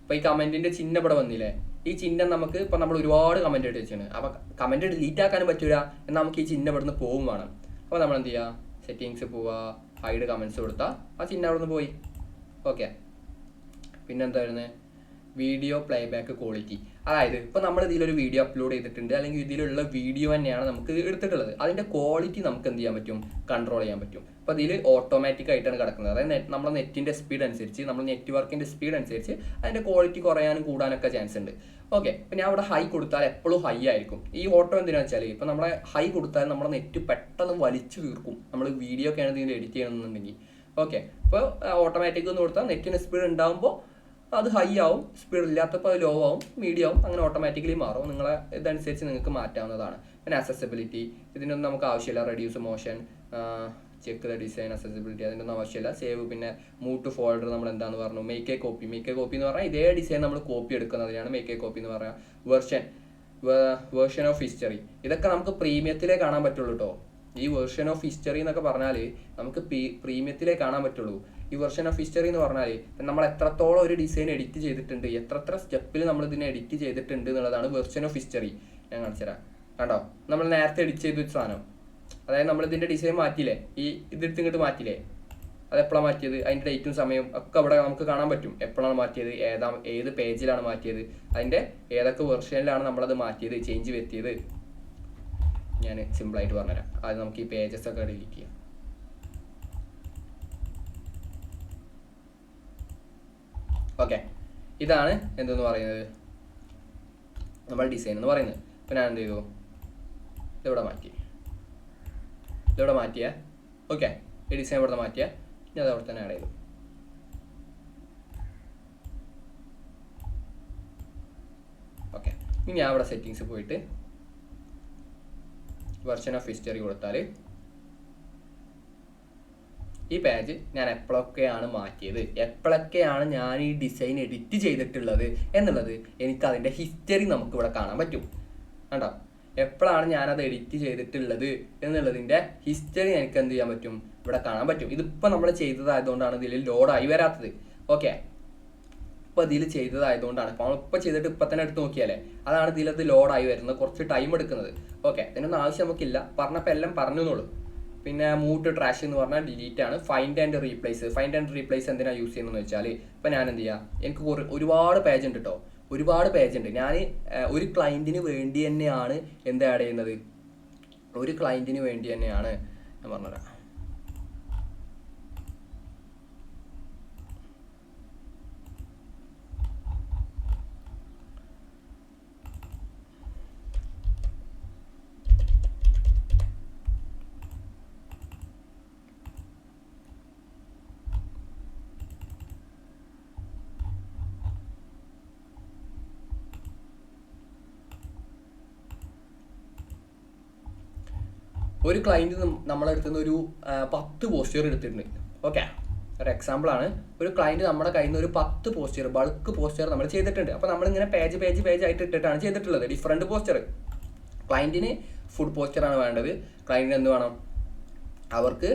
A: അപ്പോൾ ഈ കമൻറ്റിൻ്റെ ചിഹ്നം ഇവിടെ വന്നില്ലേ, ഈ ചിഹ്നം നമുക്ക് ഇപ്പോൾ നമ്മൾ ഒരുപാട് കമൻറ്റ് ഇട്ട് വെച്ചാണ്. അപ്പോൾ കമൻറ്റ് ഡിലീറ്റ് ആക്കാനും പറ്റില്ല, എന്നാൽ നമുക്ക് ഈ ചിഹ്നം ഇവിടെ നിന്ന് പോകും വേണം. അപ്പോൾ നമ്മൾ എന്ത് ചെയ്യുക, സെറ്റിങ്സ് പോവുക, ഹൈഡ് കമൻസ് കൊടുത്താൽ ആ ചിഹ്നം അവിടെ നിന്ന് പോയി. ഓക്കെ, പിന്നെന്താ വരുന്നത്, വീഡിയോ പ്ലേബാക്ക് ക്വാളിറ്റി. അതായത് ഇപ്പോൾ നമ്മൾ ഇതിലൊരു വീഡിയോ അപ്ലോഡ് ചെയ്തിട്ടുണ്ട്, അല്ലെങ്കിൽ ഇതിലുള്ള വീഡിയോ തന്നെയാണ് നമുക്ക് എടുത്തിട്ടുള്ളത്, അതിൻ്റെ ക്വാളിറ്റി നമുക്ക് എന്ത് ചെയ്യാൻ പറ്റും, കൺട്രോൾ ചെയ്യാൻ പറ്റും. അപ്പോൾ ഇതിൽ ഓട്ടോമാറ്റിക് ആയിട്ടാണ് കിടക്കുന്നത്. അതായത് നമ്മുടെ നെറ്റിൻ്റെ സ്പീഡ് അനുസരിച്ച്, നമ്മുടെ നെറ്റ്വർക്കിൻ്റെ സ്പീഡ് അനുസരിച്ച് അതിൻ്റെ ക്വാളിറ്റി കുറയാനും കൂടാനൊക്കെ ചാൻസ് ഉണ്ട്. ഓക്കെ, അപ്പോൾ ഞാൻ അവിടെ ഹൈ കൊടുത്താൽ എപ്പോഴും ഹൈ ആയിരിക്കും. ഈ ഓട്ടോ എന്തിനാണെന്ന് വെച്ചാൽ, ഇപ്പോൾ നമ്മളെ ഹൈ കൊടുത്താൽ നമ്മുടെ നെറ്റ് പെട്ടെന്ന് വലിച്ചു തീർക്കും, നമ്മൾ വീഡിയോ ഒക്കെ ആണ് ഇതിൽ എഡിറ്റ് ചെയ്യണമെന്നുണ്ടെങ്കിൽ. ഓക്കെ, അപ്പോൾ ഓട്ടോമാറ്റിക് എന്ന് കൊടുത്താൽ നെറ്റിന് സ്പീഡ് ഉണ്ടാകുമ്പോൾ അത് ഹൈ ആവും, സ്പീഡ് ഇല്ലാത്തപ്പോൾ അത് ലോ ആവും, മീഡിയം ആവും, അങ്ങനെ ഓട്ടോമാറ്റിക്കലി മാറും. നിങ്ങളെ ഇതനുസരിച്ച് നിങ്ങൾക്ക് മാറ്റാവുന്നതാണ്. പിന്നെ അക്സസിബിലിറ്റി, ഇതിനൊന്നും നമുക്ക് ആവശ്യമില്ല. Reduce motion, check the design, accessibility അതിനൊന്നും ആവശ്യമില്ല. സേവ്, പിന്നെ മൂവ് ടു ഫോൾഡർ നമ്മൾ എന്താണെന്ന് പറഞ്ഞു. മേക്ക് എ കോപ്പി എന്ന് പറഞ്ഞാൽ ഇതേ ഡിസൈൻ നമ്മൾ കോപ്പി എടുക്കുന്നതിനാണ് മേക്ക് എ കോപ്പി എന്ന് പറയുക. വേർഷൻ ഓഫ് ഹിസ്റ്ററി, ഇതൊക്കെ നമുക്ക് പ്രീമിയത്തിലേ കാണാൻ പറ്റുള്ളൂ കേട്ടോ. ഈ വെർഷൻ ഓഫ് ഹിസ്റ്ററി എന്നൊക്കെ പറഞ്ഞാൽ നമുക്ക് പ്രീമിയത്തിലേ കാണാൻ പറ്റുള്ളൂ. ഈ വെർഷൻ ഓഫ് ഹിസ്റ്ററി എന്ന് പറഞ്ഞാൽ നമ്മൾ എത്രത്തോളം ഒരു ഡിസൈൻ എഡിറ്റ് ചെയ്തിട്ടുണ്ട്, എത്ര സ്റ്റെപ്പിൽ നമ്മൾ ഇതിനെ എഡിറ്റ് ചെയ്തിട്ടുണ്ട് എന്നുള്ളതാണ് വെർഷൻ ഓഫ് ഹിസ്റ്ററി. ഞാൻ കാണിച്ചുതരാം. കണ്ടോ, നമ്മൾ നേരത്തെ എഡിറ്റ് ചെയ്ത ഒരു സാധനം, അതായത് നമ്മൾ ഇതിൻ്റെ ഡിസൈൻ മാറ്റിയില്ലേ, ഈ ഇതെടുത്ത് ഇങ്ങോട്ട് മാറ്റിയില്ലേ, അത് എപ്പോഴാണ് മാറ്റിയത്, അതിൻ്റെ ഡേറ്റും സമയവും ഒക്കെ അവിടെ നമുക്ക് കാണാൻ പറ്റും. എപ്പോഴാണ് മാറ്റിയത്, ഏത് പേജിലാണ് മാറ്റിയത്, അതിൻ്റെ ഏതൊക്കെ വെർഷനിലാണ് നമ്മളത് മാറ്റിയത്, ചേഞ്ച് വരുത്തിയത്. ഞാൻ സിമ്പിളായിട്ട് പറഞ്ഞുതരാം. അത് നമുക്ക് ഈ പേജസ് ഒക്കെ ഡിലീറ്റ് ചെയ്യാം. ഓക്കെ, ഇതാണ് എന്തെന്ന് പറയുന്നത് നമ്മൾ ഡിസൈൻ എന്ന് പറയുന്നത്. അപ്പോൾ ഞാൻ എന്ത് ചെയ്തു, ഇതിവിടെ മാറ്റിയ ഓക്കെ, ഈ ഡിസൈൻ ഇവിടെ മാറ്റിയ ഞാൻ അത് അവിടെ തന്നെ ആഡ് ചെയ്തു. ഓക്കെ, ഇനി ഞാൻ അവിടെ സെറ്റിങ്സ് പോയിട്ട് വെർഷൻ ഓഫ് ഹിസ്റ്ററി കൊടുത്താൽ ഈ പേജ് ഞാൻ എപ്പോഴൊക്കെയാണ് മാറ്റിയത്, എപ്പോഴൊക്കെയാണ് ഞാൻ ഈ ഡിസൈൻ എഡിറ്റ് ചെയ്തിട്ടുള്ളത് എന്നുള്ളത് എനിക്ക് അതിൻ്റെ ഹിസ്റ്ററി നമുക്ക് ഇവിടെ കാണാൻ പറ്റും. കണ്ടോ, എപ്പോഴാണ് ഞാനത് എഡിറ്റ് ചെയ്തിട്ടുള്ളത് എന്നുള്ളതിൻ്റെ ഹിസ്റ്ററി എനിക്ക് എന്ത് ചെയ്യാൻ പറ്റും, ഇവിടെ കാണാൻ പറ്റും. ഇതിപ്പോൾ നമ്മൾ ചെയ്തതായതുകൊണ്ടാണ് ഇതിൽ ലോഡായി വരാത്തത്. ഓക്കെ, ഇപ്പോൾ ഇതിൽ ചെയ്തതായതുകൊണ്ടാണ്. അപ്പോൾ നമ്മളിപ്പോൾ ചെയ്തിട്ട് ഇപ്പം തന്നെ എടുത്ത് നോക്കിയാലേ അതാണ് ഇതിലത് ലോഡായി വരുന്നത്, കുറച്ച് ടൈം എടുക്കുന്നത്. ഓക്കെ, ഇതിനൊന്നും ആവശ്യം നമുക്കില്ല, പറഞ്ഞപ്പോൾ എല്ലാം പറഞ്ഞോളൂ. പിന്നെ മൂട്ട് ട്രാഷ് എന്ന് പറഞ്ഞാൽ ഡിലീറ്റ് ആണ്. ഫൈൻഡ് ആൻഡ് റീപ്ലേസ് എന്തിനാണ് യൂസ് ചെയ്യുന്നതെന്ന് വെച്ചാൽ, ഇപ്പം ഞാൻ എന്ത് ചെയ്യാം, എനിക്ക് ഒരുപാട് പേജ് ഉണ്ട് കേട്ടോ, ഒരുപാട് പേജ് ഉണ്ട്. ഞാൻ ഒരു ക്ലയൻറ്റിന് വേണ്ടി തന്നെയാണ് എന്ത് ആഡ് ചെയ്യുന്നത്, ഒരു ക്ലയൻറ്റിന് വേണ്ടി തന്നെയാണ് ഞാൻ പറഞ്ഞുതരാം. ഒരു ക്ലയൻറ്റ് നമ്മളെ അടുത്തുനിന്ന് ഒരു 10 പോസ്റ്റർ എടുത്തിട്ടുണ്ട്. ഓക്കെ, ഒരു എക്സാമ്പിളാണ്. ഒരു ക്ലയൻറ്റ് നമ്മുടെ കയ്യിൽ നിന്ന് ഒരു 10 പോസ്റ്റർ, ബൾക്ക് പോസ്റ്റർ നമ്മൾ ചെയ്തിട്ടുണ്ട്. അപ്പോൾ നമ്മളിങ്ങനെ പേജ് ആയിട്ട് ഇട്ടിട്ടാണ് ചെയ്തിട്ടുള്ളത്, ഡിഫറെൻറ്റ് പോസ്റ്റർ. ക്ലയൻറ്റിന് ഫുഡ് പോസ്റ്ററാണ് വേണ്ടത്. ക്ലയൻറ്റിന് എന്ത് വേണം, അവർക്ക്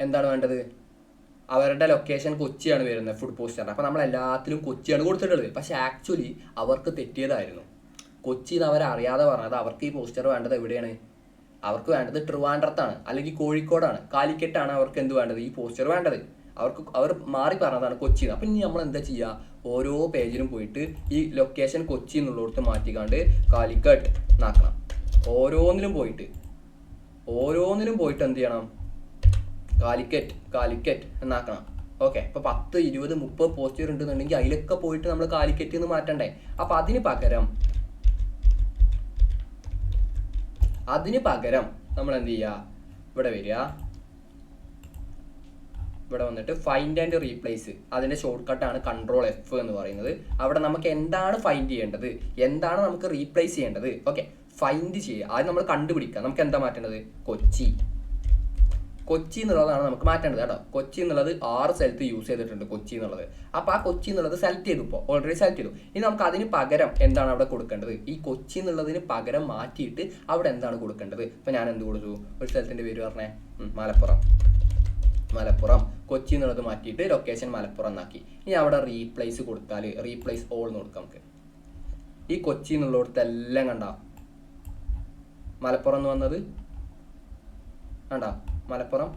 A: എന്താണ് വേണ്ടത്, അവരുടെ ലൊക്കേഷൻ കൊച്ചിയാണ് വരുന്നത് ഫുഡ് പോസ്റ്റർ. അപ്പോൾ നമ്മൾ എല്ലാത്തിലും കൊച്ചിയാണ് കൊടുത്തിട്ടുള്ളത്. പക്ഷേ ആക്ച്വലി അവർക്ക് തെറ്റിയതായിരുന്നു. കൊച്ചി എന്ന് അവരറിയാതെ പറഞ്ഞത് അവർക്ക് ഈ പോസ്റ്റർ വേണ്ടത് എവിടെയാണ്, അവർക്ക് വേണ്ടത് ട്രിവാൻഡ്രത്താണ്, അല്ലെങ്കിൽ കോഴിക്കോടാണ്, കാലിക്കറ്റാണ് അവർക്ക് എന്ത് വേണ്ടത്, ഈ പോസ്റ്റർ വേണ്ടത്. അവർ മാറി പറഞ്ഞതാണ് കൊച്ചി. അപ്പം ഇനി നമ്മൾ എന്താ ചെയ്യുക, ഓരോ പേജിലും പോയിട്ട് ഈ ലൊക്കേഷൻ കൊച്ചി എന്നുള്ളിടത്ത് മാറ്റിക്കാണ്ട് കാലിക്കറ്റ് എന്നാക്കണം. ഓരോന്നിലും പോയിട്ട് എന്ത് ചെയ്യണം, കാലിക്കറ്റ് എന്നാക്കണം. ഓക്കെ, ഇപ്പോൾ 10, 20, 30 പോസ്റ്റർ ഉണ്ടെന്നുണ്ടെങ്കിൽ അതിലൊക്കെ പോയിട്ട് നമ്മൾ കാലിക്കറ്റ് എന്ന് മാറ്റണ്ടേ. അപ്പം അതിന് പകരം നമ്മൾ എന്ത് ചെയ്യുക, ഇവിടെ വരിക, ഇവിടെ വന്നിട്ട് ഫൈൻഡ് ആൻഡ് റീപ്ലേസ്, അതിൻ്റെ ഷോർട്ട് കട്ടാണ് Ctrl+F എന്ന് പറയുന്നത്. അവിടെ നമുക്ക് എന്താണ് ഫൈൻഡ് ചെയ്യേണ്ടത്, എന്താണ് നമുക്ക് റീപ്ലേസ് ചെയ്യേണ്ടത്, ഓക്കെ, ഫൈൻഡ് ചെയ്യുക. ആദ്യം നമ്മൾ കണ്ടുപിടിക്കുക, നമുക്ക് എന്താ മാറ്റേണ്ടത്, കൊച്ചി എന്നുള്ളതാണ് നമുക്ക് മാറ്റേണ്ടത് കേട്ടോ. കൊച്ചി എന്നുള്ളത് 6 സ്ഥലത്ത് യൂസ് ചെയ്തിട്ടുണ്ട് കൊച്ചി എന്നുള്ളത്. അപ്പോൾ ആ കൊച്ചി എന്നുള്ളത് സെലക്ട് ചെയ്തു, ഇപ്പോൾ ഓൾറെഡി സെലക്ട് ചെയ്തു. ഇനി നമുക്ക് അതിന് പകരം എന്താണ് അവിടെ കൊടുക്കേണ്ടത്, ഈ കൊച്ചി എന്നുള്ളതിന് പകരം മാറ്റിയിട്ട് അവിടെ എന്താണ് കൊടുക്കേണ്ടത്. ഇപ്പോൾ ഞാൻ എന്ത് കൊടുത്തു, ഒരു സ്ഥലത്തിൻ്റെ പേര് പറഞ്ഞേ, മലപ്പുറം. കൊച്ചി എന്നുള്ളത് മാറ്റിയിട്ട് ലൊക്കേഷൻ മലപ്പുറം എന്നാക്കി. ഇനി അവിടെ റീപ്ലേസ് കൊടുത്താൽ, റീപ്ലേസ് ഓൾ എന്ന് കൊടുക്കാം നമുക്ക്. ഈ കൊച്ചി എന്നുള്ളിടത്തെല്ലാം കണ്ട മലപ്പുറം എന്ന് വന്നത് കണ്ട, മലപ്പുറം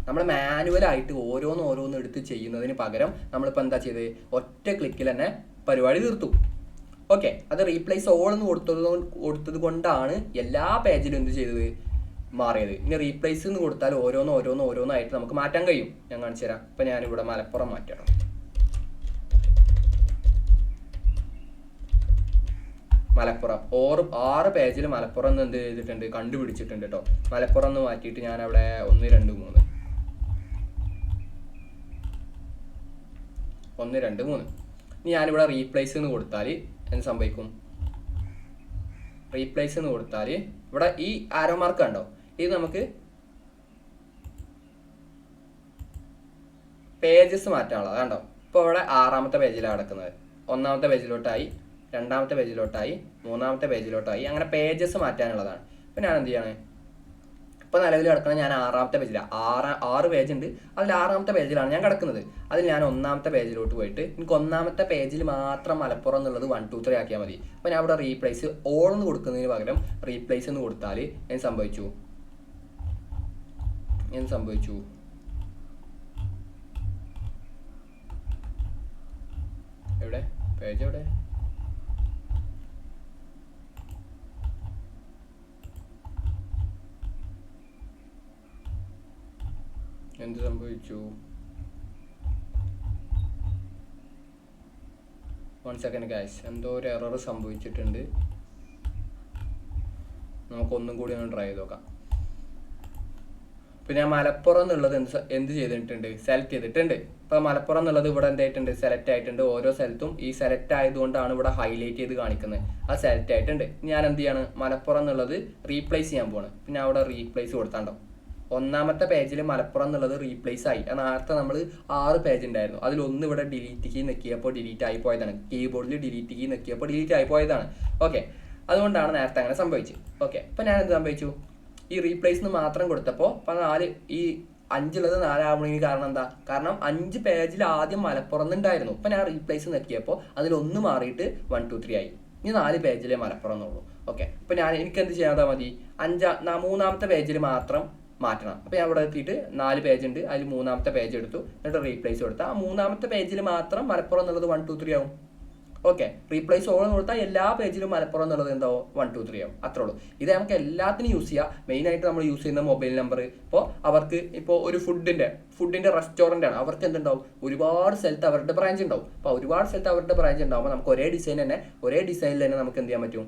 A: നമ്മൾ മാനുവലായിട്ട് ഓരോന്ന് എടുത്ത് ചെയ്യുന്നതിന് പകരം നമ്മളിപ്പോൾ എന്താ ചെയ്തത്, ഒറ്റ ക്ലിക്കിൽ തന്നെ പരിപാടി തീർത്തു. ഓക്കെ, അത് റീപ്ലേസ് ഓൾ എന്ന് കൊടുത്തത് കൊണ്ടാണ് എല്ലാ പേജിലും എന്ത് ചെയ്തത്, മാറിയത്. ഇനി റീപ്ലേസ് എന്ന് കൊടുത്താൽ ഓരോന്നായിട്ട് നമുക്ക് മാറ്റാൻ കഴിയും. ഞാൻ കാണിച്ചു തരാം. ഇപ്പം ഞാനിവിടെ മലപ്പുറം മാറ്റണം. മലപ്പുറം 6 പേജിൽ മലപ്പുറം എന്ന് എന്ത് ചെയ്തിട്ടുണ്ട്, കണ്ടുപിടിച്ചിട്ടുണ്ട് കേട്ടോ. മലപ്പുറം എന്ന് മാറ്റിയിട്ട് ഞാൻ അവിടെ 1, 2, 3 ഇനി ഞാനിവിടെ റീപ്ലേസ് എന്ന് കൊടുത്താൽ എന്ത് സംഭവിക്കും, റീപ്ലേസ് എന്ന് കൊടുത്താൽ ഇവിടെ ഈ ആരോ മാർക്ക് കണ്ടോ, ഇത് നമുക്ക് പേജസ് മാറ്റാനുള്ളത് കണ്ടോ. ഇപ്പോൾ ഇവിടെ 6ാമത്തെ പേജിലാണ് കിടക്കുന്നത്, 1ാമത്തെ പേജിലോട്ടായി, 2ാമത്തെ പേജിലോട്ടായി, 3ാമത്തെ പേജിലോട്ടായി, അങ്ങനെ പേജസ് മാറ്റാനുള്ളതാണ്. അപ്പോൾ ഞാൻ എന്ത് ചെയ്യാണ്, ഇപ്പോൾ നിലവിൽ കിടക്കുന്നത് ഞാൻ 6ാമത്തെ പേജിലാണ്. 6 പേജ് ഉണ്ട്, അതിൽ 6ാമത്തെ പേജിലാണ് ഞാൻ കിടക്കുന്നത്. അതിൽ ഞാൻ 1ാമത്തെ പേജിലോട്ട് പോയിട്ട് എനിക്ക് 1ാമത്തെ പേജിൽ മാത്രം മലപ്പുറം എന്നുള്ളത് 1 2 3 ആക്കിയാൽ മതി. അപ്പോൾ ഞാൻ അവിടെ റീപ്ലേസ് ഓൾ എന്ന് കൊടുക്കുന്നതിന് പകരം റീപ്ലേസ് എന്ന് കൊടുത്താൽ എന്ത് സംഭവിച്ചു? എവിടെ പേജ് എവിടെ? എന്ത് സംഭവിച്ചു? 1 സെക്കൻഡ് ഗൈസ്, എന്തോ ഒരു എറർ സംഭവിച്ചിട്ടുണ്ട്. നമുക്കൊന്നും കൂടി ഒന്ന് ട്രൈ ചെയ്ത് നോക്കാം. ഇപ്പം ഞാൻ മലപ്പുറം എന്നുള്ളത് എന്ത് ചെയ്തിട്ടുണ്ട്? സെലക്ട് ചെയ്തിട്ടുണ്ട്. ഇപ്പം മലപ്പുറം എന്നുള്ളത് ഇവിടെ എന്തായിട്ടുണ്ട്? സെലക്ട് ആയിട്ടുണ്ട്. ഓരോ സ്ഥലത്തും ഈ സെലക്ട് ആയതുകൊണ്ടാണ് ഇവിടെ ഹൈലൈറ്റ് ചെയ്ത് കാണിക്കുന്നത്. അത് സെലക്ട് ആയിട്ടുണ്ട്. ഞാൻ എന്ത് ചെയ്യാണ്? മലപ്പുറം എന്നുള്ളത് റീപ്ലേസ് ചെയ്യാൻ പോവാണ്. പിന്നെ അവിടെ റീപ്ലേസ് കൊടുത്താണ്ടോ 1ാമത്തെ പേജിൽ മലപ്പുറം എന്നുള്ളത് റീപ്ലേസ് ആയി. നേരത്തെ നമ്മൾ 6 പേജ് ഉണ്ടായിരുന്നു, അതിലൊന്ന് ഇവിടെ ഡിലീറ്റ് കീ നെക്കിയപ്പോൾ ഡിലീറ്റ് ആയി പോയതാണ്. കീബോർഡിൽ ഡിലീറ്റ് കീ നെക്കിയപ്പോൾ ഡിലീറ്റ് ആയി പോയതാണ്. ഓക്കെ, അതുകൊണ്ടാണ് നേരത്തെ അങ്ങനെ സംഭവിച്ചത്. ഓക്കെ, അപ്പം ഞാൻ എന്ത് സംഭവിച്ചു? ഈ റീപ്ലേസ് മാത്രം കൊടുത്തപ്പോൾ ഇപ്പം 4 ഈ 5 ഉള്ളത് 4 ആവണതിന് കാരണം എന്താ? കാരണം 5 പേജിൽ ആദ്യം മലപ്പുറം ഉണ്ടായിരുന്നു. ഇപ്പം ഞാൻ റീപ്ലേസ് നെക്കിയപ്പോൾ അതിലൊന്ന് മാറിയിട്ട് 1 2 3 ആയി. ഇനി 4 പേജിലേ മലപ്പുറം എന്നുള്ളൂ. ഓക്കെ, അപ്പം എനിക്ക് എന്ത് ചെയ്യാതെ മതി? 3ാമത്തെ പേജിൽ മാത്രം മാറ്റണം. അപ്പോൾ ഞാൻ ഇവിടെ എത്തിയിട്ട് 4 പേജ് ഉണ്ട്, അതിൽ 3ാമത്തെ പേജ് എടുത്തു, എന്നിട്ട് റീപ്ലേസ് കൊടുത്താൽ ആ 3ാമത്തെ പേജിൽ മാത്രം മലപ്പുറം എന്നുള്ളത് 1 2 3 ആവും. ഓക്കെ, റീപ്ലേസ് ഓൾ കൊടുത്താൽ എല്ലാ പേജിലും മലപ്പുറം എന്നുള്ളത് എന്താവും? 1 2 3 ആവും. അത്രേ ഉള്ളൂ. ഇത് നമുക്ക് എല്ലാത്തിനും യൂസ് ചെയ്യാം. മെയിനായിട്ട് നമ്മൾ യൂസ് ചെയ്യുന്ന മൊബൈൽ നമ്പർ. ഇപ്പോൾ അവർക്ക് ഇപ്പോൾ ഒരു ഫുഡിൻ്റെ റെസ്റ്റോറൻ്റ് ആണ്, അവർക്ക് എന്തുണ്ടാവും? ഒരുപാട് സ്ഥലത്ത് അവരുടെ ബ്രാഞ്ച് ഉണ്ടാവും. അപ്പോൾ ഒരുപാട് സ്ഥലത്ത് അവരുടെ ബ്രാഞ്ച് ഉണ്ടാകുമ്പോൾ നമുക്ക് ഒരേ ഡിസൈനിൽ തന്നെ നമുക്ക് എന്ത് ചെയ്യാൻ പറ്റും?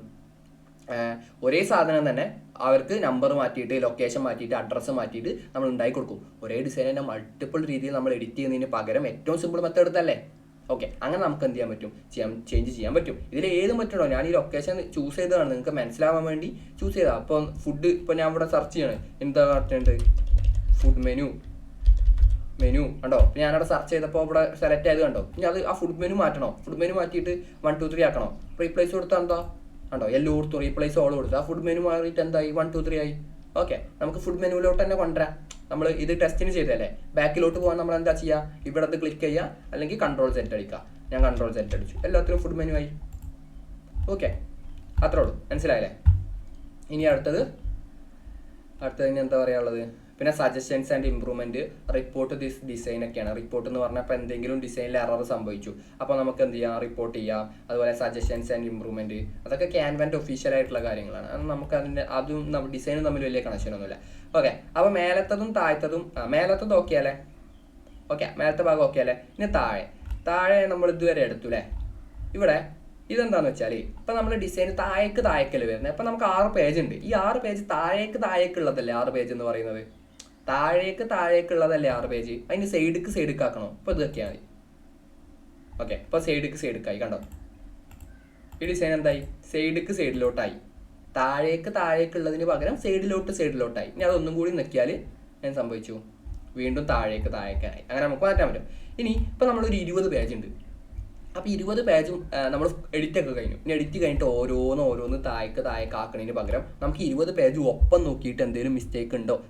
A: ഒരേ സാധനം തന്നെ അവർക്ക് നമ്പർ മാറ്റിയിട്ട്, ലൊക്കേഷൻ മാറ്റിയിട്ട്, അഡ്രസ്സ് മാറ്റിയിട്ട് നമ്മൾ ഉണ്ടാക്കി കൊടുക്കും. ഒരേ ഡിസൈൻ തന്നെ മൾട്ടിപ്പിൾ രീതിയിൽ നമ്മൾ എഡിറ്റ് ചെയ്യുന്നതിന് പകരം ഏറ്റവും സിമ്പിൾ മെത്തേഡ് എടുത്തല്ലേ? ഓക്കെ, അങ്ങനെ നമുക്ക് എന്ത് ചെയ്യാൻ പറ്റും? ചേഞ്ച് ചെയ്യാൻ പറ്റും. ഇതിൽ ഏതും പറ്റുള്ളൂ. ഞാൻ ഈ ലൊക്കേഷൻ ചൂസ് ചെയ്തതാണ് നിങ്ങൾക്ക് മനസ്സിലാവാൻ വേണ്ടി ചൂസ് ചെയ്തതാണ്. അപ്പോൾ ഫുഡ് ഇപ്പോൾ ഞാൻ ഇവിടെ സെർച്ച് ചെയ്യണം, എന്താ കാട്ടുന്നുണ്ട്? ഫുഡ് മെനു കണ്ടോ? ഞാനവിടെ സെർച്ച് ചെയ്തപ്പോൾ ഇവിടെ സെലക്ട് ആയത് കണ്ടോ? ഇനി അത് ആ ഫുഡ് മെനു മാറ്റണോ? ഫുഡ് മെനു മാറ്റിയിട്ട് 1 2 3 ആക്കണോ? റീപ്ലേസ് കൊടുത്താൽ എന്താ കണ്ടോ? എല്ലാം കൊടുത്തു, റീപ്ലേസ് ഓൾ കൊടുത്തു. ആ ഫുഡ് മെനു മാറിയിട്ട് എന്തായി? 1 2 3 ആയി. ഓക്കെ, നമുക്ക് ഫുഡ് മെനുവിലോട്ട് തന്നെ കൊണ്ടുവരാം. നമ്മൾ ഇത് ടെസ്റ്റിന് ചെയ്തല്ലേ? ബാക്കിലോട്ട് പോകാൻ നമ്മൾ എന്താ ചെയ്യുക? ഇവിടെ അത് ക്ലിക്ക് ചെയ്യുക, അല്ലെങ്കിൽ Ctrl+Z അടിക്കുക. ഞാൻ Ctrl+Z അടിച്ചു, എല്ലാത്തിനും ഫുഡ് മെനു ആയി. ഓക്കെ, അത്രേ ഉള്ളൂ. മനസ്സിലായല്ലേ? ഇനി അടുത്തത് ഇനി എന്താ പറയാനുള്ളത്? പിന്നെ suggestions and improvement, report this design ഒക്കെയാണ്. റിപ്പോർട്ട് എന്ന് പറഞ്ഞാൽ ഇപ്പോൾ എന്തെങ്കിലും ഡിസൈനിൽ എറർ സംഭവിച്ചു, അപ്പോൾ നമുക്ക് എന്ത് ചെയ്യാം? റിപ്പോർട്ട് ചെയ്യാം. അതുപോലെ സജഷൻസ് ആൻഡ് ഇംപ്രൂവ്മെന്റ്, അതൊക്കെ ക്യാൻവൻ്റെ ഒഫീഷ്യൽ ആയിട്ടുള്ള കാര്യങ്ങളാണ്. നമുക്ക് അതും ഡിസൈനും തമ്മിൽ വലിയ കണക്ഷനൊന്നുമില്ല. ഓക്കെ, അപ്പോൾ മേലത്തതും മേലത്തത് ഓക്കെ അല്ലേ? ഓക്കെ, മേലത്തെ ഭാഗം ഓക്കെ അല്ലേ? ഇനി താഴെ നമ്മൾ ഇതുവരെ എടുത്തു അല്ലേ? ഇവിടെ ഇതെന്താന്ന് വെച്ചാൽ ഇപ്പം നമ്മൾ ഡിസൈൻ താഴേക്കല്ലേ വരുന്നത്. അപ്പം നമുക്ക് 6 പേജ് ഉണ്ട്. ഈ 6 പേജ് താഴേക്കുള്ളതല്ലേ 6 പേജ് എന്ന് പറയുന്നത്? താഴേക്കുള്ളതല്ലേ 6 പേജ്? അതിന് സൈഡിക്ക് ആക്കണോ? ഇപ്പോൾ ഇതൊക്കെയാ മതി. ഓക്കെ, ഇപ്പോൾ സൈഡിക്കായി കണ്ടോ? ഈ ഡിസൈൻ എന്തായി? സൈഡിലോട്ടായി. താഴേക്കുള്ളതിന് പകരം സൈഡിലോട്ടായി. ഇനി അതൊന്നും കൂടി നിൽക്കിയാൽ ഞാൻ സംഭവിച്ചു? വീണ്ടും താഴേക്കായി. അങ്ങനെ നമുക്ക് മാറ്റാൻ പറ്റും. ഇനി ഇപ്പം നമ്മളൊരു 20 പേജ് ഉണ്ട്. അപ്പോൾ 20 പേജും നമ്മൾ എഡിറ്റൊക്കെ കഴിഞ്ഞു. ഇനി എഡിറ്റ് കഴിഞ്ഞിട്ട് ഓരോന്ന് താഴേക്ക് ആക്കുന്നതിന് പകരം നമുക്ക് 20 പേജ് ഒപ്പം നോക്കിയിട്ട് എന്തെങ്കിലും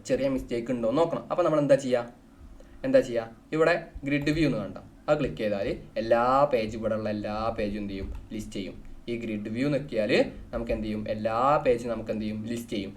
A: ചെറിയ മിസ്റ്റേക്ക് ഉണ്ടോ നോക്കണം. അപ്പോൾ നമ്മൾ എന്താ ചെയ്യുക? ഇവിടെ ഗ്രിഡ് വ്യൂ എന്ന് കണ്ട അത് ക്ലിക്ക് ചെയ്താൽ എല്ലാ പേജും ഇവിടെയുള്ള എല്ലാ പേജും എന്ത് ചെയ്യും? ലിസ്റ്റ് ചെയ്യും. ഈ ഗ്രിഡ് വ്യൂ നോക്കിയാൽ നമുക്ക് എന്ത് ചെയ്യും? എല്ലാ പേജും നമുക്ക് എന്ത് ചെയ്യും? ലിസ്റ്റ് ചെയ്യും.